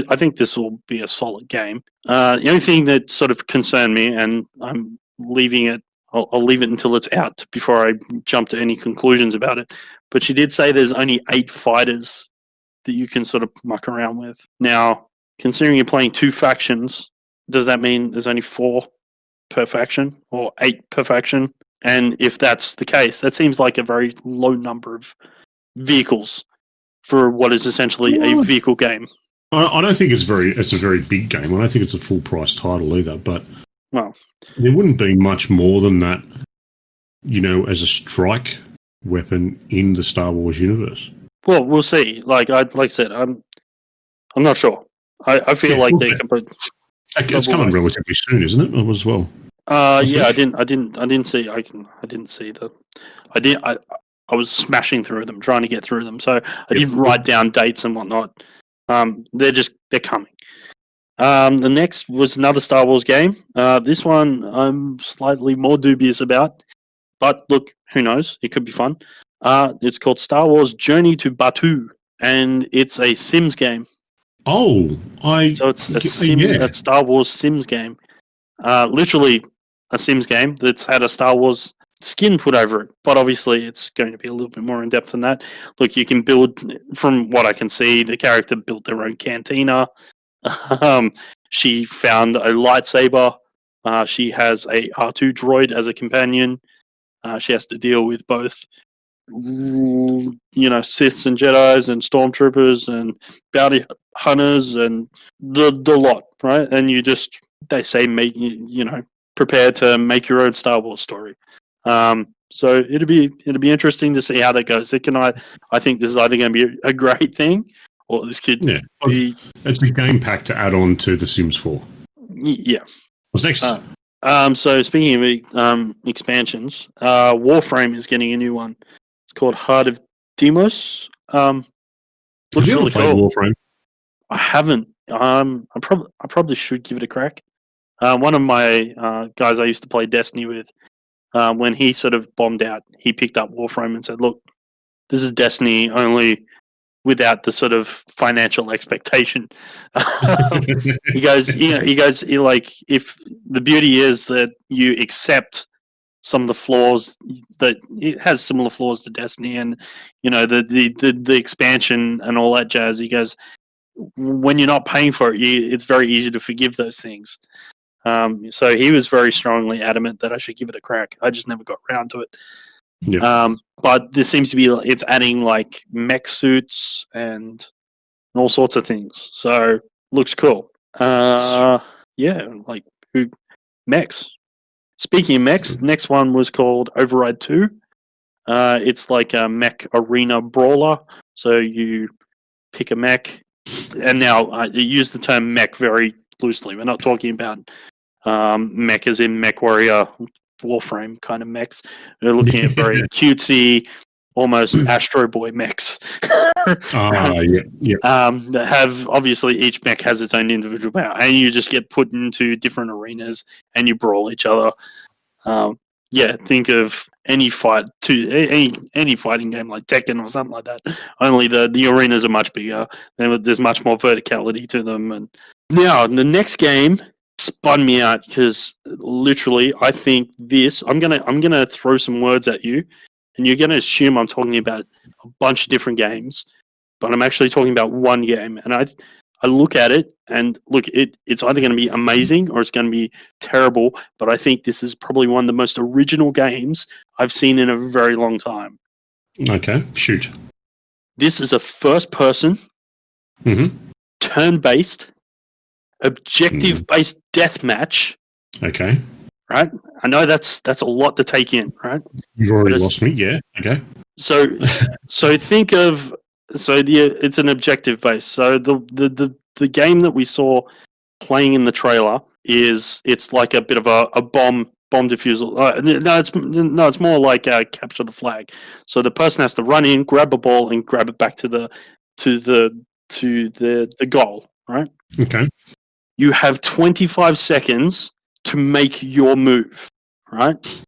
I think this will be a solid game. The only thing that sort of concerned me, and I'm leaving it, I'll leave it until it's out before I jump to any conclusions about it. But she did say there's only 8 fighters that you can sort of muck around with. Now, considering you're playing 2 factions, does that mean there's only 4 per faction or 8 per faction? And if that's the case, that seems like a very low number of vehicles for what is essentially a vehicle game. I don't think it's a very big game. I don't think it's a full price title either, but well, there wouldn't be much more than that, as a strike weapon in the Star Wars universe. Well, we'll see. Like I said, I'm not sure. I feel like they can put. It's coming relatively soon, isn't it? As well. Yeah, I didn't see. I didn't see the. I was smashing through them, trying to get through them. So I didn't write down dates and whatnot. They're coming. The next was another Star Wars game. This one I'm slightly more dubious about, but look, who knows? It could be fun. It's called Star Wars Journey to Batuu, and it's a Sims game. Oh, so it's a Star Wars Sims game. Literally a Sims game that's had a Star Wars skin put over it, but obviously it's going to be a little bit more in depth than that. Look, you can build, from what I can see, the character built their own cantina. She found a lightsaber. She has a R2 droid as a companion. She has to deal with both, Siths and Jedis and stormtroopers and bounty hunters and the lot, right? And they say prepare to make your own Star Wars story. So it'll be interesting to see how that goes. I think this is either going to be a great thing, or this could be. It's a game pack to add on to The Sims 4. Yeah. What's next? So speaking of expansions, Warframe is getting a new one. It's called Heart of Demos. Have you ever played Warframe? I haven't. I probably should give it a crack. One of my guys I used to play Destiny with, when he sort of bombed out, he picked up Warframe and said, "Look, this is Destiny only without the sort of financial expectation." He goes, if the beauty is that you accept some of the flaws, that it has similar flaws to Destiny, and the expansion and all that jazz. He goes, when you're not paying for it, it's very easy to forgive those things. So he was very strongly adamant that I should give it a crack. I just never got around to it. Yeah. But there seems to be, it's adding like mech suits and all sorts of things. So looks cool. Mechs. Speaking of mechs, next one was called Override 2. It's like a mech arena brawler. So you pick a mech, and now I use the term mech very loosely. We're not talking about mech as in Mech Warrior Warframe kind of mechs. We're looking at very cutesy, almost Astro Boy mechs. Yeah. That have, obviously, each mech has its own individual power, and you just get put into different arenas and you brawl each other. Think of any any fighting game like Tekken or something like that. Only the arenas are much bigger. There's much more verticality to them. And now the next game spun me out because literally, I think this. I'm gonna throw some words at you, and you're gonna assume I'm talking about a bunch of different games, but I'm actually talking about one game. And I look at it and it's either going to be amazing or it's going to be terrible. But I think this is probably one of the most original games I've seen in a very long time. Okay, shoot. This is a first-person, turn-based, objective-based deathmatch. Okay. Right? I know that's a lot to take in, right? You've already lost me, yeah. Okay. So think of it's an objective base. So the game that we saw playing in the trailer it's like a bit of a bomb defusal. It's more like capture the flag. So the person has to run in, grab a ball, and grab it back to the goal. Right? Okay. You have 25 seconds to make your move. Right?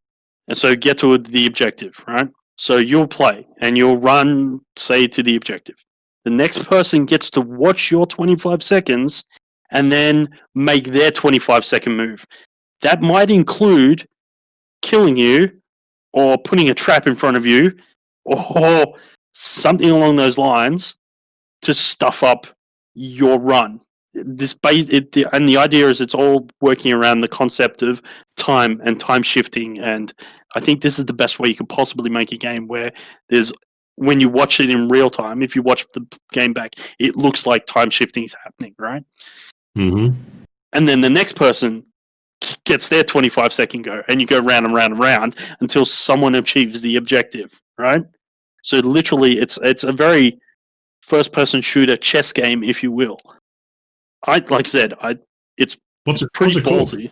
And so get to the objective. Right? So you'll play and you'll run, say, to the objective. The next person gets to watch your 25 seconds and then make their 25-second move. That might include killing you or putting a trap in front of you or something along those lines to stuff up your run. And the idea is it's all working around the concept of time and time shifting, and I think this is the best way you could possibly make a game where when you watch it in real time, if you watch the game back, it looks like time shifting is happening, right? Mm-hmm. And then the next person gets their 25-second go, and you go round and round and round until someone achieves the objective, right? So literally, it's a very first-person shooter chess game, if you will. It's What's it ballsy.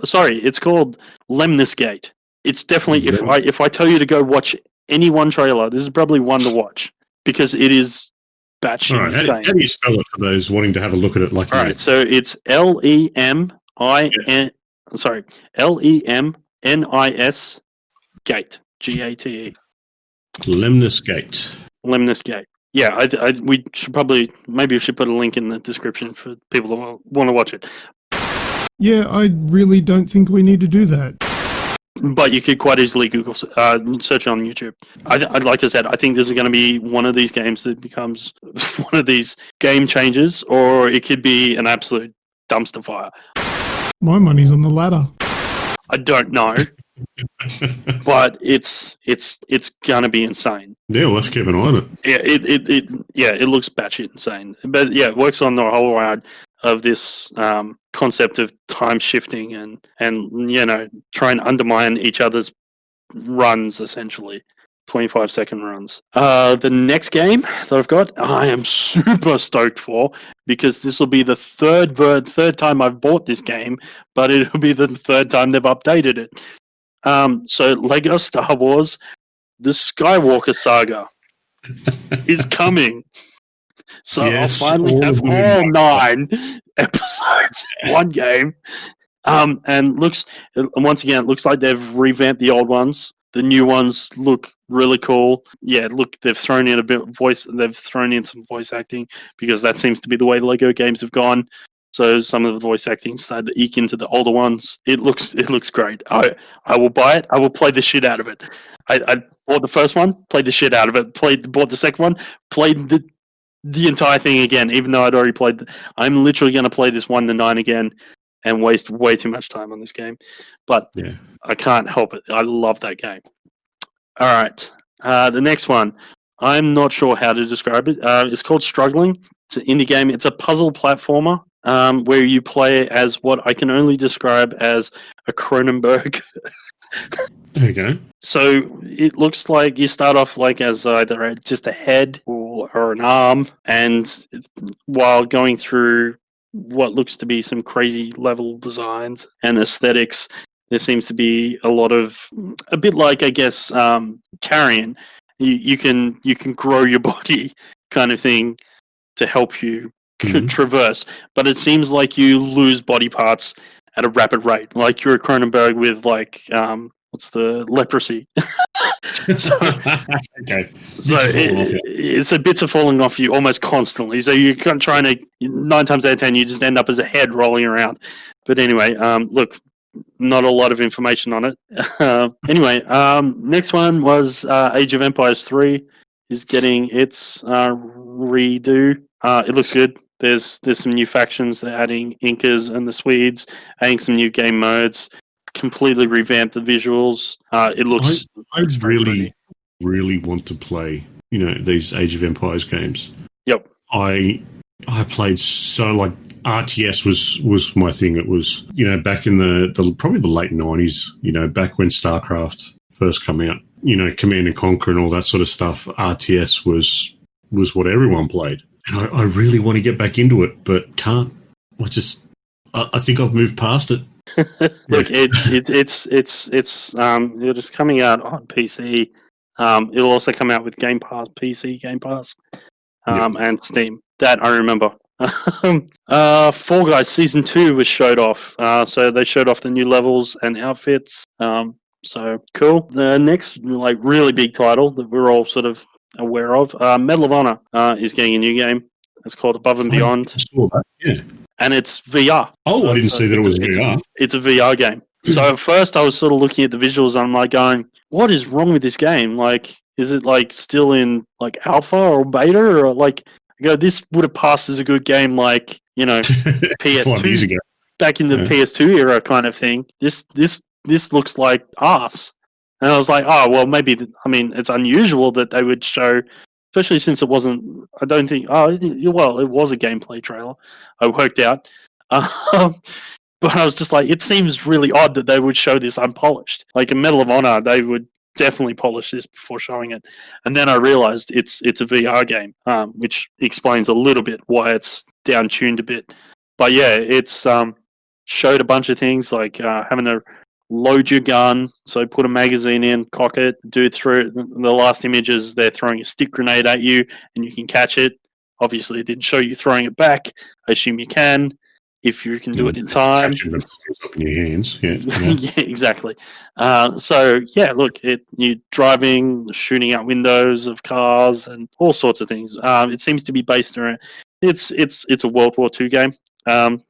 Sorry, it's called Lemnis Gate. It's definitely if I tell you to go watch any one trailer, this is probably one to watch because it is batshit. All right, how do you spell it for those wanting to have a look at it? All right, so it's LEMNIS Gate, GATE. Lemnis Gate. Lemnis Gate. Yeah, we should maybe we should put a link in the description for people that want to watch it. Yeah, I really don't think we need to do that. But you could quite easily Google search on YouTube. Like I said, I think this is going to be one of these games that becomes one of these game changers, or it could be an absolute dumpster fire. My money's on the latter. I don't know, but it's gonna be insane. Yeah, let's keep an eye on it. Yeah, it looks batshit insane. But yeah, it works on the whole ride of this concept of time shifting and try and undermine each other's runs, essentially 25-second runs. The next game that I've got, I am super stoked for because this will be the third time I've bought this game, but it'll be the third time they've updated it. So Lego Star Wars, the Skywalker Saga is coming. So yes, I'll finally have all 9 episodes in one game. And once again, it looks like they've revamped the old ones. The new ones look really cool. Yeah, look, they've thrown in some voice acting because that seems to be the way Lego games have gone. So some of the voice acting started to eke into the older ones. It looks great. I will buy it. I will play the shit out of it. I bought the first one, played the shit out of it. Bought the second one, played the entire thing again, even though I'd already played. I'm literally going to play this 1 to 9 again and waste way too much time on this game. But yeah, I can't help it. I love that game. All right. The next one. I'm not sure how to describe it. It's called Struggling. It's an indie game. It's a puzzle platformer where you play as what I can only describe as a Cronenberg. There you go. So it looks like you start off like as either just a head or an arm, and while going through what looks to be some crazy level designs and aesthetics, there seems to be a bit like, I guess, Carrion. you can grow your body kind of thing to help you traverse. But it seems like you lose body parts at a rapid rate, like you're a Cronenberg with like what's the leprosy. So, Okay. so it's bits are falling off you almost constantly. So you're trying to 9 times out of 10 you just end up as a head rolling around. But anyway, look, not a lot of information on it. Anyway, next one was Age of Empires 3 is getting its redo. It looks good. There's some new factions. They're adding Incas and the Swedes, adding some new game modes, completely revamped the visuals. It looks. I really want to play, these Age of Empires games. Yep. I played so like RTS was my thing. It was back in the probably the late 90s. Back when StarCraft first came out. Command and Conquer and all that sort of stuff. RTS was what everyone played. And I really want to get back into it, but can't. I think I've moved past it. Look, it's coming out on PC. It'll also come out with Game Pass, PC Game Pass, and Steam. That I remember. Fall Guys Season 2 was showed off. So they showed off the new levels and outfits. So cool. The next really big title that we're all sort of aware of, Medal of Honor, is getting a new game. It's called Above and Beyond. I saw that, yeah. And it's VR. Oh, I didn't see that it was VR. It's a VR game. So at first I was sort of looking at the visuals and I'm like going, what is wrong with this game? Like, is it like still in like alpha or beta or like, this would have passed as a good game like, PS2 back in the PS2 era kind of thing. This looks like arse. And I was like, oh, well, maybe, it's unusual that they would show, especially since it wasn't, I don't think, it was a gameplay trailer. I worked out. But I was just like, it seems really odd that they would show this unpolished. Like in Medal of Honor, they would definitely polish this before showing it. And then I realized it's a VR game, which explains a little bit why it's down-tuned a bit. But yeah, it's showed a bunch of things like having to load your gun, so put a magazine in, cock it, do it through. The last images, they're throwing a stick grenade at you, and you can catch it. Obviously, it didn't show you throwing it back. I assume you can, if you can do it in time. Catching it up in your hands, yeah. Yeah, exactly. So, yeah, look, you're driving, shooting out windows of cars, and all sorts of things. It seems to be based around... It's a World War II game.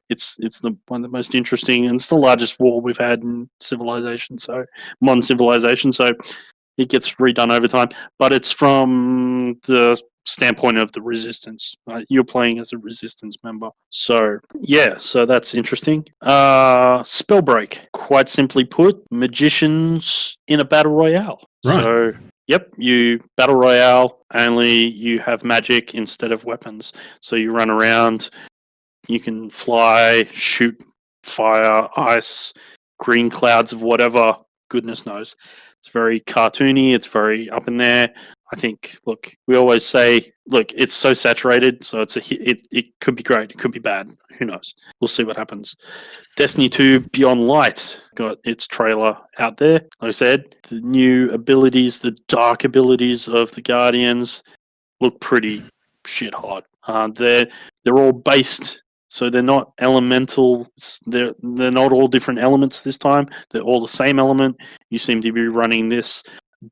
It's one of the most interesting, and it's the largest war we've had in civilization, so modern civilization. So it gets redone over time, but it's from the standpoint of the resistance. You're playing as a resistance member, so yeah. So that's interesting. Spellbreak, quite simply put, magicians in a battle royale. Right. So yep, you battle royale. Only you have magic instead of weapons. So you run around. You can fly, shoot fire, ice, green clouds of whatever, goodness knows. It's very cartoony, it's very up in there. I think, look, we always say, look, it's so saturated, so it could be great, it could be bad, who knows. We'll see what happens. Destiny 2 Beyond Light got its trailer out there. Like I said, the new abilities, the dark abilities of the Guardians look pretty shit hot. They're all based... So they're not elemental. They're not all different elements this time. They're all the same element. You seem to be running this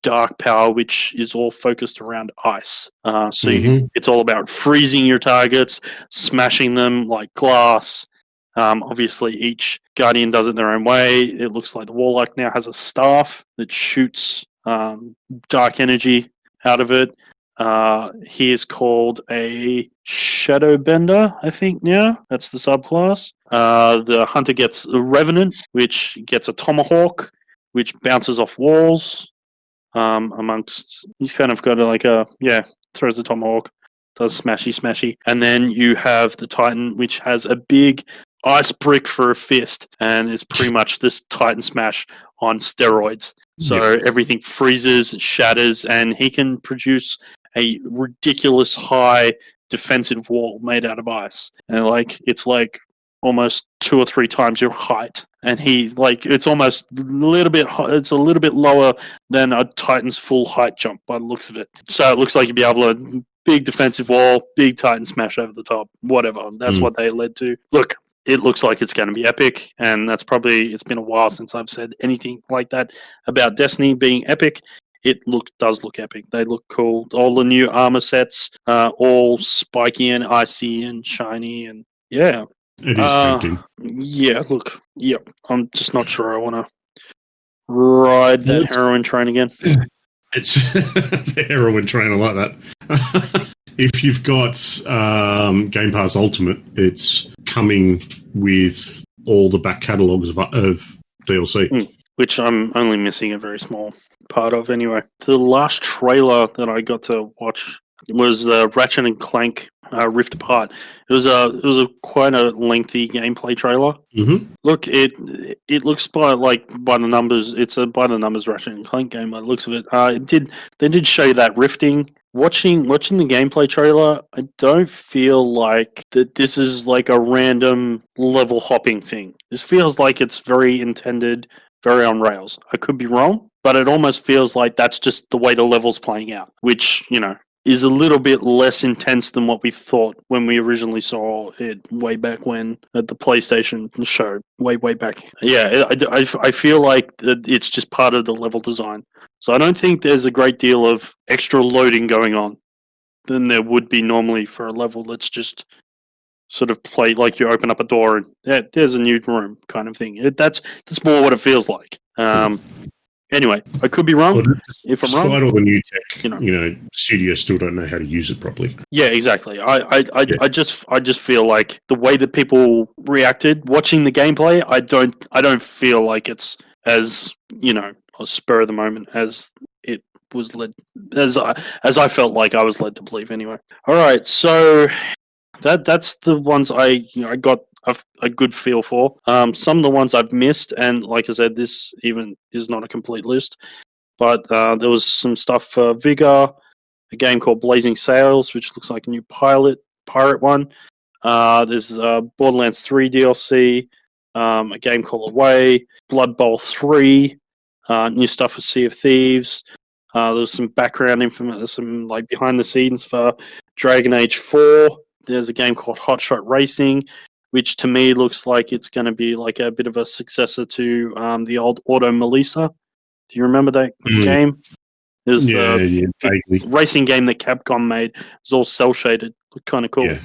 dark power, which is all focused around ice. It's all about freezing your targets, smashing them like glass. Obviously, each Guardian does it their own way. It looks like the Warlock now has a staff that shoots dark energy out of it. He is called a Shadowbender, I think now. That's the subclass. The Hunter gets a Revenant, which gets a Tomahawk, which bounces off walls. He's kind of got throws the Tomahawk, does smashy. And then you have the Titan, which has a big ice brick for a fist, and is pretty much this Titan Smash on steroids. So everything freezes, shatters, and he can produce a ridiculous high defensive wall made out of ice. And it's like almost 2 or 3 times your height, and it's almost a little bit. It's a little bit lower than a Titan's full height jump by the looks of it. So it looks like you'd be able to big defensive wall, big Titan smash over the top, whatever. That's what they led to. Look, it looks like it's going to be epic, and it's been a while since I've said anything like that about Destiny being epic. It does look epic. They look cool. All the new armor sets, all spiky and icy and shiny, and yeah. It is tempting. Yeah, look. Yep. I'm just not sure I want to ride that heroin train again. It's the heroin train. I like that. If you've got Game Pass Ultimate, it's coming with all the back catalogs of DLC. Which I'm only missing a very small part of anyway. The last trailer that I got to watch was Ratchet and Clank Rift Apart. It was a quite a lengthy gameplay trailer. Mm-hmm. Look, it looks by the numbers. It's a by the numbers Ratchet and Clank game by the looks of it. They did show you that rifting. Watching the gameplay trailer, I don't feel like that this is like a random level hopping thing. This feels like it's very intended, very on rails. I could be wrong, but it almost feels like that's just the way the level's playing out, which, is a little bit less intense than what we thought when we originally saw it way back when at the PlayStation show, way back. Yeah, I feel like it's just part of the level design. So I don't think there's a great deal of extra loading going on than there would be normally for a level that's just sort of play like you open up a door and there's a new room kind of thing. That's more what it feels like. Anyway, I could be wrong. If I'm wrong, despite all the new tech, studios still don't know how to use it properly. Yeah, exactly. I just feel like the way that people reacted watching the gameplay, I don't feel like it's as a spur of the moment as it was led as I felt like I was led to believe anyway. All right, so that's the ones I got a good feel for. Some of the ones I've missed, and like I said, this even is not a complete list, but there was some stuff for Vigor, a game called Blazing Sails, which looks like a new pirate one. There's Borderlands 3 DLC, a game called Away, Blood Bowl 3, new stuff for Sea of Thieves. There's some background information, some like behind the scenes for Dragon Age 4. There's a game called Hot Shot Racing, which to me looks like it's going to be like a bit of a successor to the old Auto Melissa. Do you remember that game? It was the racing game that Capcom made. It was all cel shaded. Looked kind of cool. Yeah.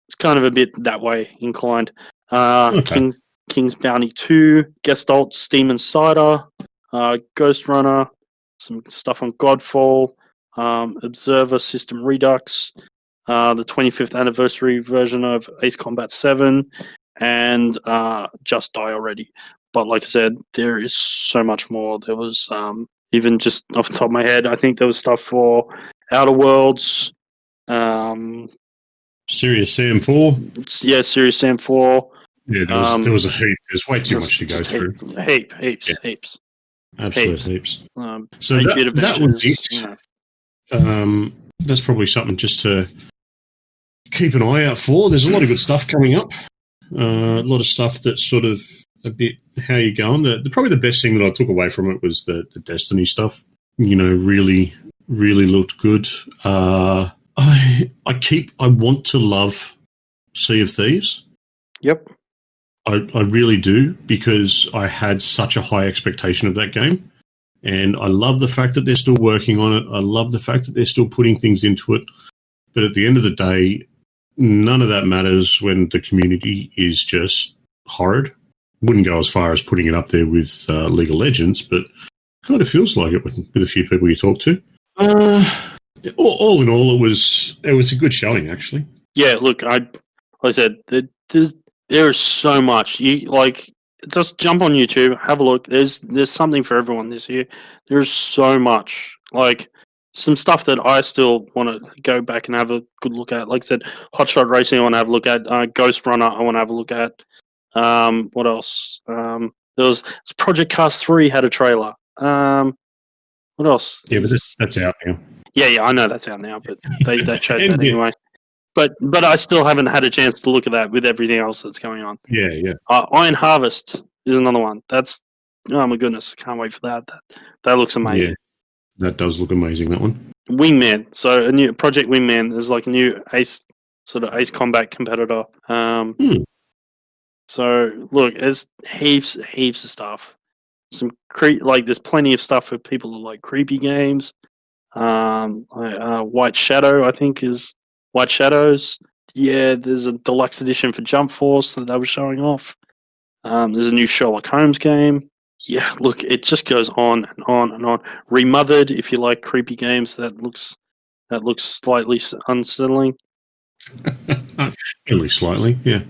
It's kind of a bit that way inclined. King's Bounty 2, Gestalt, Steam Insider, Ghost Runner, some stuff on Godfall, Observer System Redux, the 25th anniversary version of Ace Combat 7, and Just Die Already. But like I said, there is so much more. There was, even just off the top of my head, I think there was stuff for Outer Worlds. Serious Sam 4? Yeah, Serious Sam 4. Yeah, there was a heap. There's way too much to go through. Heaps. Absolutely heaps. So that was it. That's probably something just to keep an eye out for. There's a lot of good stuff coming up. A lot of stuff that's sort of a bit how you going. Probably the best thing that I took away from it was the Destiny stuff. Really, really looked good. I want to love Sea of Thieves. Yep. I really do, because I had such a high expectation of that game. And I love the fact that they're still working on it. I love the fact that they're still putting things into it. But at the end of the day, none of that matters when the community is just horrid. Wouldn't go as far as putting it up there with League of Legends, but kind of feels like it with a few people you talk to. All in all, it was a good showing, actually. Yeah, look, like I said, there is so much. Just jump on YouTube, have a look. There's something for everyone this year. There's so much. Like, some stuff that I still want to go back and have a good look at. Like I said, Hot Shot Racing I want to have a look at. Ghost Runner I want to have a look at. What else? There was Project Cars 3 had a trailer. What else? Yeah, but that's out now. Yeah, I know that's out now, but they showed that anyway. but I still haven't had a chance to look at that with everything else that's going on. Yeah. Iron Harvest is another one. That's, oh my goodness, can't wait for that. That looks amazing. Yeah, that does look amazing, that one. Wingman. So a new Project Wingman is like a new Ace Combat competitor. So look, there's heaps of stuff. There's plenty of stuff for people who like creepy games. White Shadow, I think, is White Shadows. Yeah, there's a deluxe edition for Jump Force that they were showing off. There's a new Sherlock Holmes game. Yeah, look, it just goes on and on and on. Remothered, if you like creepy games, that looks slightly unsettling. Only slightly, yeah.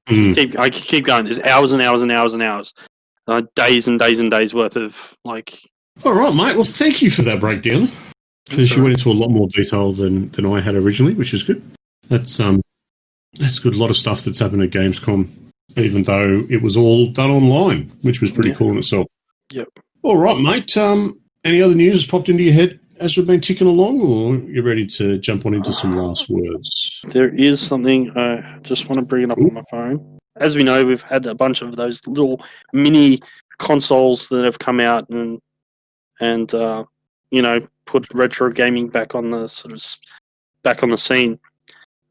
I keep going. There's hours and hours and hours and hours, days and days and days worth of like. All right, mate. Well, thank you for that breakdown. Because you went into a lot more detail than I had originally, which is good. That's good. A lot of stuff that's happened at Gamescom, even though it was all done online, which was pretty cool in itself. Yep. All right, mate. Any other news popped into your head as we've been ticking along, or you're ready to jump on into some last words? There is something I just want to bring it up on my phone. As we know, we've had a bunch of those little mini consoles that have come out and put retro gaming back on the scene.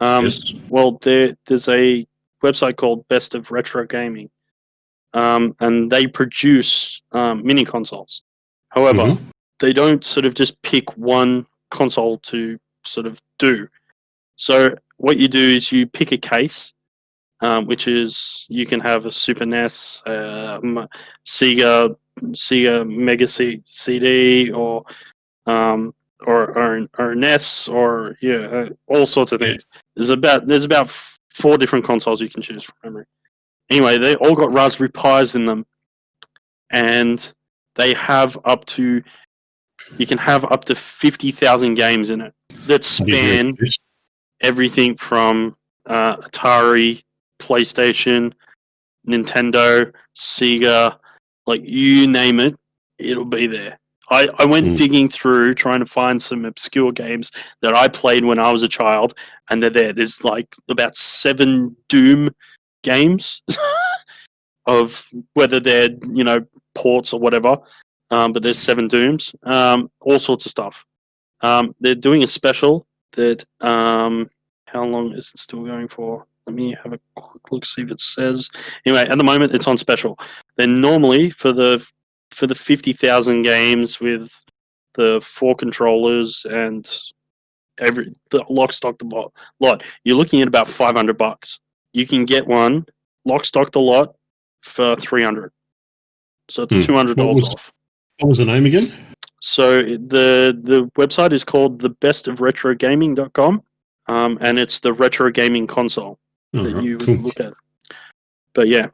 Yes. Well, there's a website called Best of Retro Gaming, and they produce mini consoles. However, they don't sort of just pick one console to sort of do. So what you do is you pick a case, which is you can have a Super NES, Sega Mega CD, or NES, or all sorts of things. There's about 4 different consoles you can choose from memory. Anyway, they all got Raspberry Pis in them, and they have you can have up to 50,000 games in it that span everything from Atari, PlayStation, Nintendo, Sega, like you name it, it'll be there. I went digging through trying to find some obscure games that I played when I was a child, and they're there. There's like about 7 Doom games of whether they're ports or whatever, but there's 7 Dooms, all sorts of stuff. They're doing a special that how long is it still going for? Let me have a quick look, see if it says. Anyway, at the moment it's on special. Then normally for the 50,000 games with the 4 controllers and the lock, stock, the lot, you're looking at about $500. You can get one lock, stock, the lot for $300. So it's $200 off. What was the name again? So the website is called thebestofretrogaming.com, and it's the retro gaming console that you would look at. But yeah,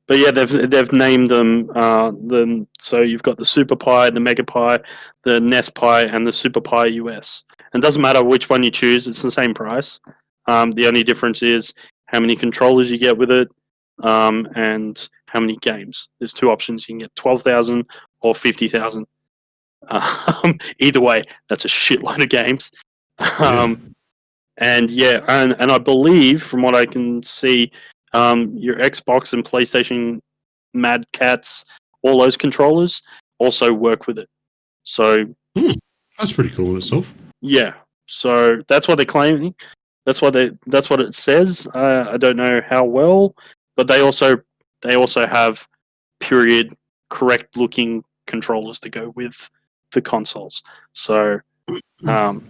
they've named them. So you've got the Super Pi, the Mega Pi, the NES Pi, and the Super Pi US. And it doesn't matter which one you choose; it's the same price. The only difference is how many controllers you get with it, and how many games. There's 2 options. You can get 12,000 or 50,000. Either way, that's a shitload of games. And I believe, from what I can see, your Xbox and PlayStation Mad Cats, all those controllers also work with it. So that's pretty cool in itself. Yeah. So that's what they're claiming. That's what it says. I don't know how well, but they also have period correct looking controllers to go with the consoles. So, God,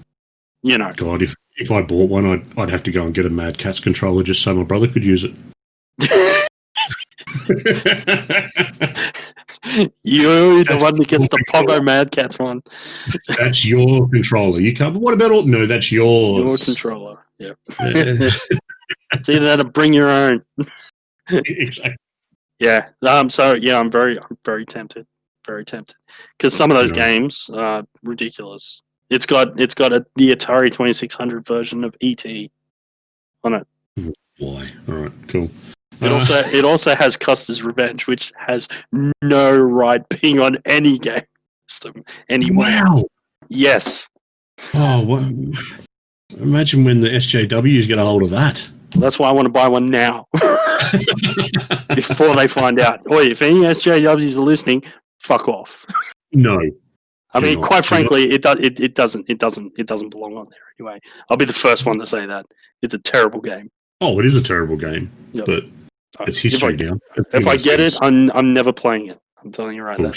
if I bought one, I'd have to go and get a Mad Catz controller just so my brother could use it. You're the one that gets the Pogo Mad Catz one. That's your controller. You can't. But what about all? No, that's yours. Your controller. Yeah. It's either that or bring your own. Exactly. Yeah. So yeah, I'm very tempted. Very tempted because some of those games are ridiculous. It's got the Atari 2600 version of ET on it. Why? All right, cool. It also has Custer's Revenge, which has no right being on any game system anymore. Wow. Yes. Oh, what? Imagine when the SJWs get a hold of that. That's why I want to buy one now. Before they find out. Or if any SJWs are listening, fuck off. No. I mean, quite frankly, it doesn't belong on there anyway. I'll be the first one to say that. It's a terrible game. Oh, it is a terrible game. Yep. But it's history now. If I get it, I'm never playing it. I'm telling you right now.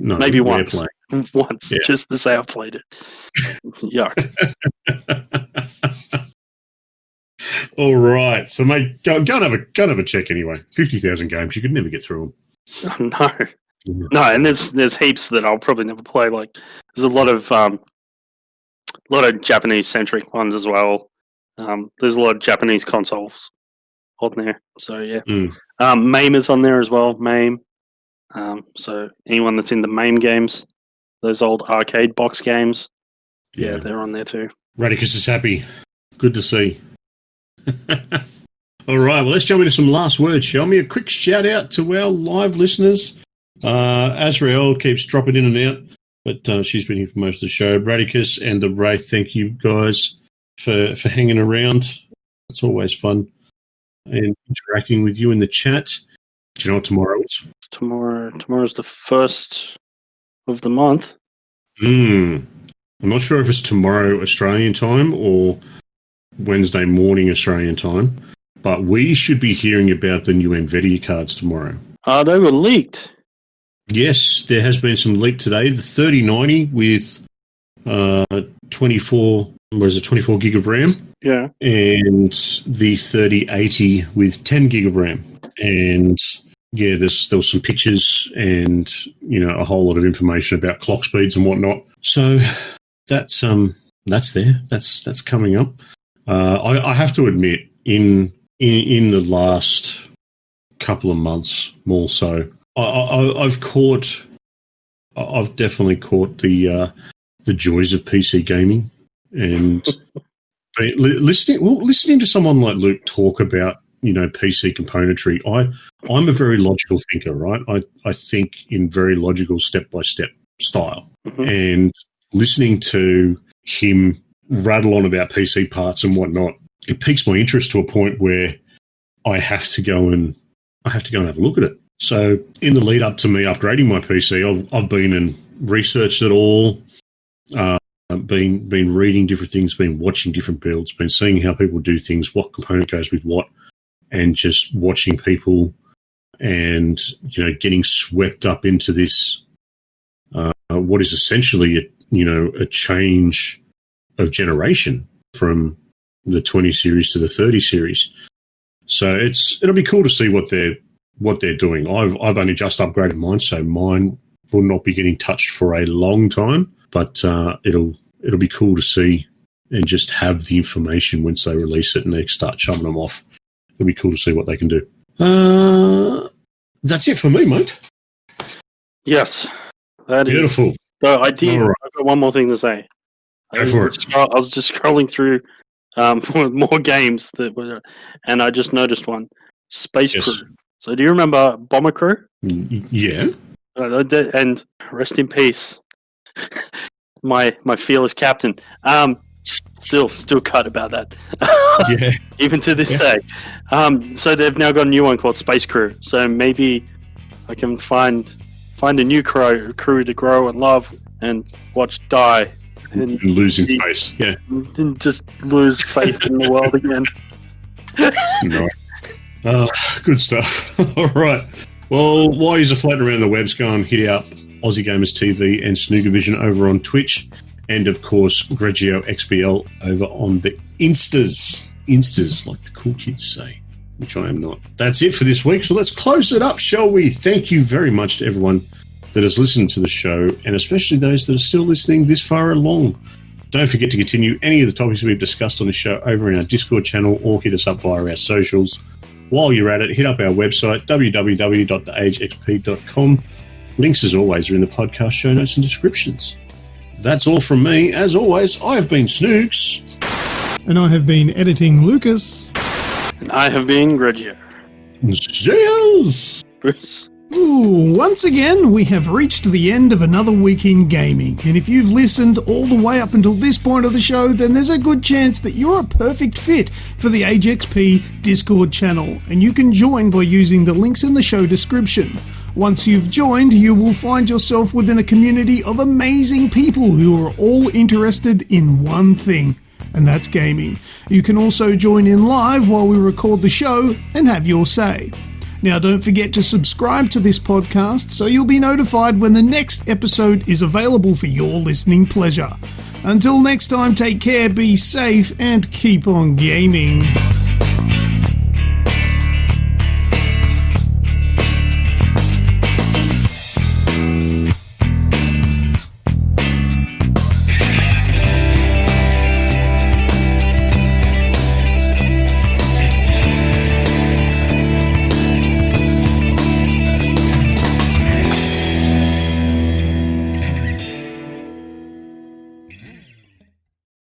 No, maybe once. Once, just to say I've played it. Yuck. All right. So, mate, go and have a check anyway. 50,000 games. You could never get through them. No, and there's heaps that I'll probably never play. Like, there's a lot of Japanese-centric ones as well. There's a lot of Japanese consoles on there. So, yeah. MAME is on there as well. MAME. So anyone that's in the MAME games, those old arcade box games, they're on there too. Radicus is happy. Good to see. All right, well, let's jump into some last words, shall we? A quick shout out to our live listeners. Azrael keeps dropping in and out, but she's been here for most of the show. Radicus and the Ray, thank you guys for hanging around. It's always fun and interacting with you in the chat. Do you know what tomorrow is? Tomorrow's the 1st of the month. I'm not sure if it's tomorrow Australian time or Wednesday morning Australian time, but we should be hearing about the new NVIDIA cards tomorrow. They were leaked. Yes, there has been some leak today. The 3090 with 24 gig of RAM. Yeah. And the 3080 with 10 gig of RAM. And yeah, there was some pictures and, a whole lot of information about clock speeds and whatnot. So that's there. That's coming up. I have to admit, in the last couple of months, more so, I've definitely caught the joys of PC gaming, and listening to someone like Luke talk about PC componentry. I'm a very logical thinker, right? I think in very logical step-by-step style. Mm-hmm. And listening to him rattle on about PC parts and whatnot, it piques my interest to a point where I have to go and have a look at it. So in the lead up to me upgrading my PC, I've been and researched it all, been reading different things, been watching different builds, been seeing how people do things, what component goes with what, and just watching people and, getting swept up into this, what is essentially a change of generation from the 20 series to the 30 series. So it'll be cool to see what they're doing. I've only just upgraded mine, so mine will not be getting touched for a long time, but it'll be cool to see and just have the information once they release it and they start shoving them off. It'll be cool to see what they can do. That's it for me, mate. Yes. That beautiful. So I've got one more thing to say. Go for it. I was just scrolling through more games and I just noticed one. Space Crew. So do you remember Bomber Crew? Yeah. And rest in peace, my fearless captain. Still cut about that. Yeah. Even to this day. So they've now got a new one called Space Crew. So maybe I can find a new crew to grow and love and watch die. And lose in space. Yeah. Didn't just lose faith in the world again. Right. Good stuff. All right. Well, while you're floating around the webs, go and hit out Aussie Gamers TV and Snoogavision over on Twitch. And, of course, Grejio XBL over on the Instas. Instas, like the cool kids say, which I am not. That's it for this week. So let's close it up, shall we? Thank you very much to everyone that has listened to the show, and especially those that are still listening this far along. Don't forget to continue any of the topics we've discussed on the show over in our Discord channel or hit us up via our socials. While you're at it, hit up our website, www.theagexp.com. Links, as always, are in the podcast show notes and descriptions. That's all from me. As always, I have been Snoogs. And I have been editing Lucas. And I have been Grejio. Cheers! Bruce. Ooh, once again, we have reached the end of another week in gaming, and if you've listened all the way up until this point of the show, then there's a good chance that you're a perfect fit for the AgeXP Discord channel, and you can join by using the links in the show description. Once you've joined, you will find yourself within a community of amazing people who are all interested in one thing, and that's gaming. You can also join in live while we record the show and have your say. Now, don't forget to subscribe to this podcast so you'll be notified when the next episode is available for your listening pleasure. Until next time, take care, be safe, and keep on gaming.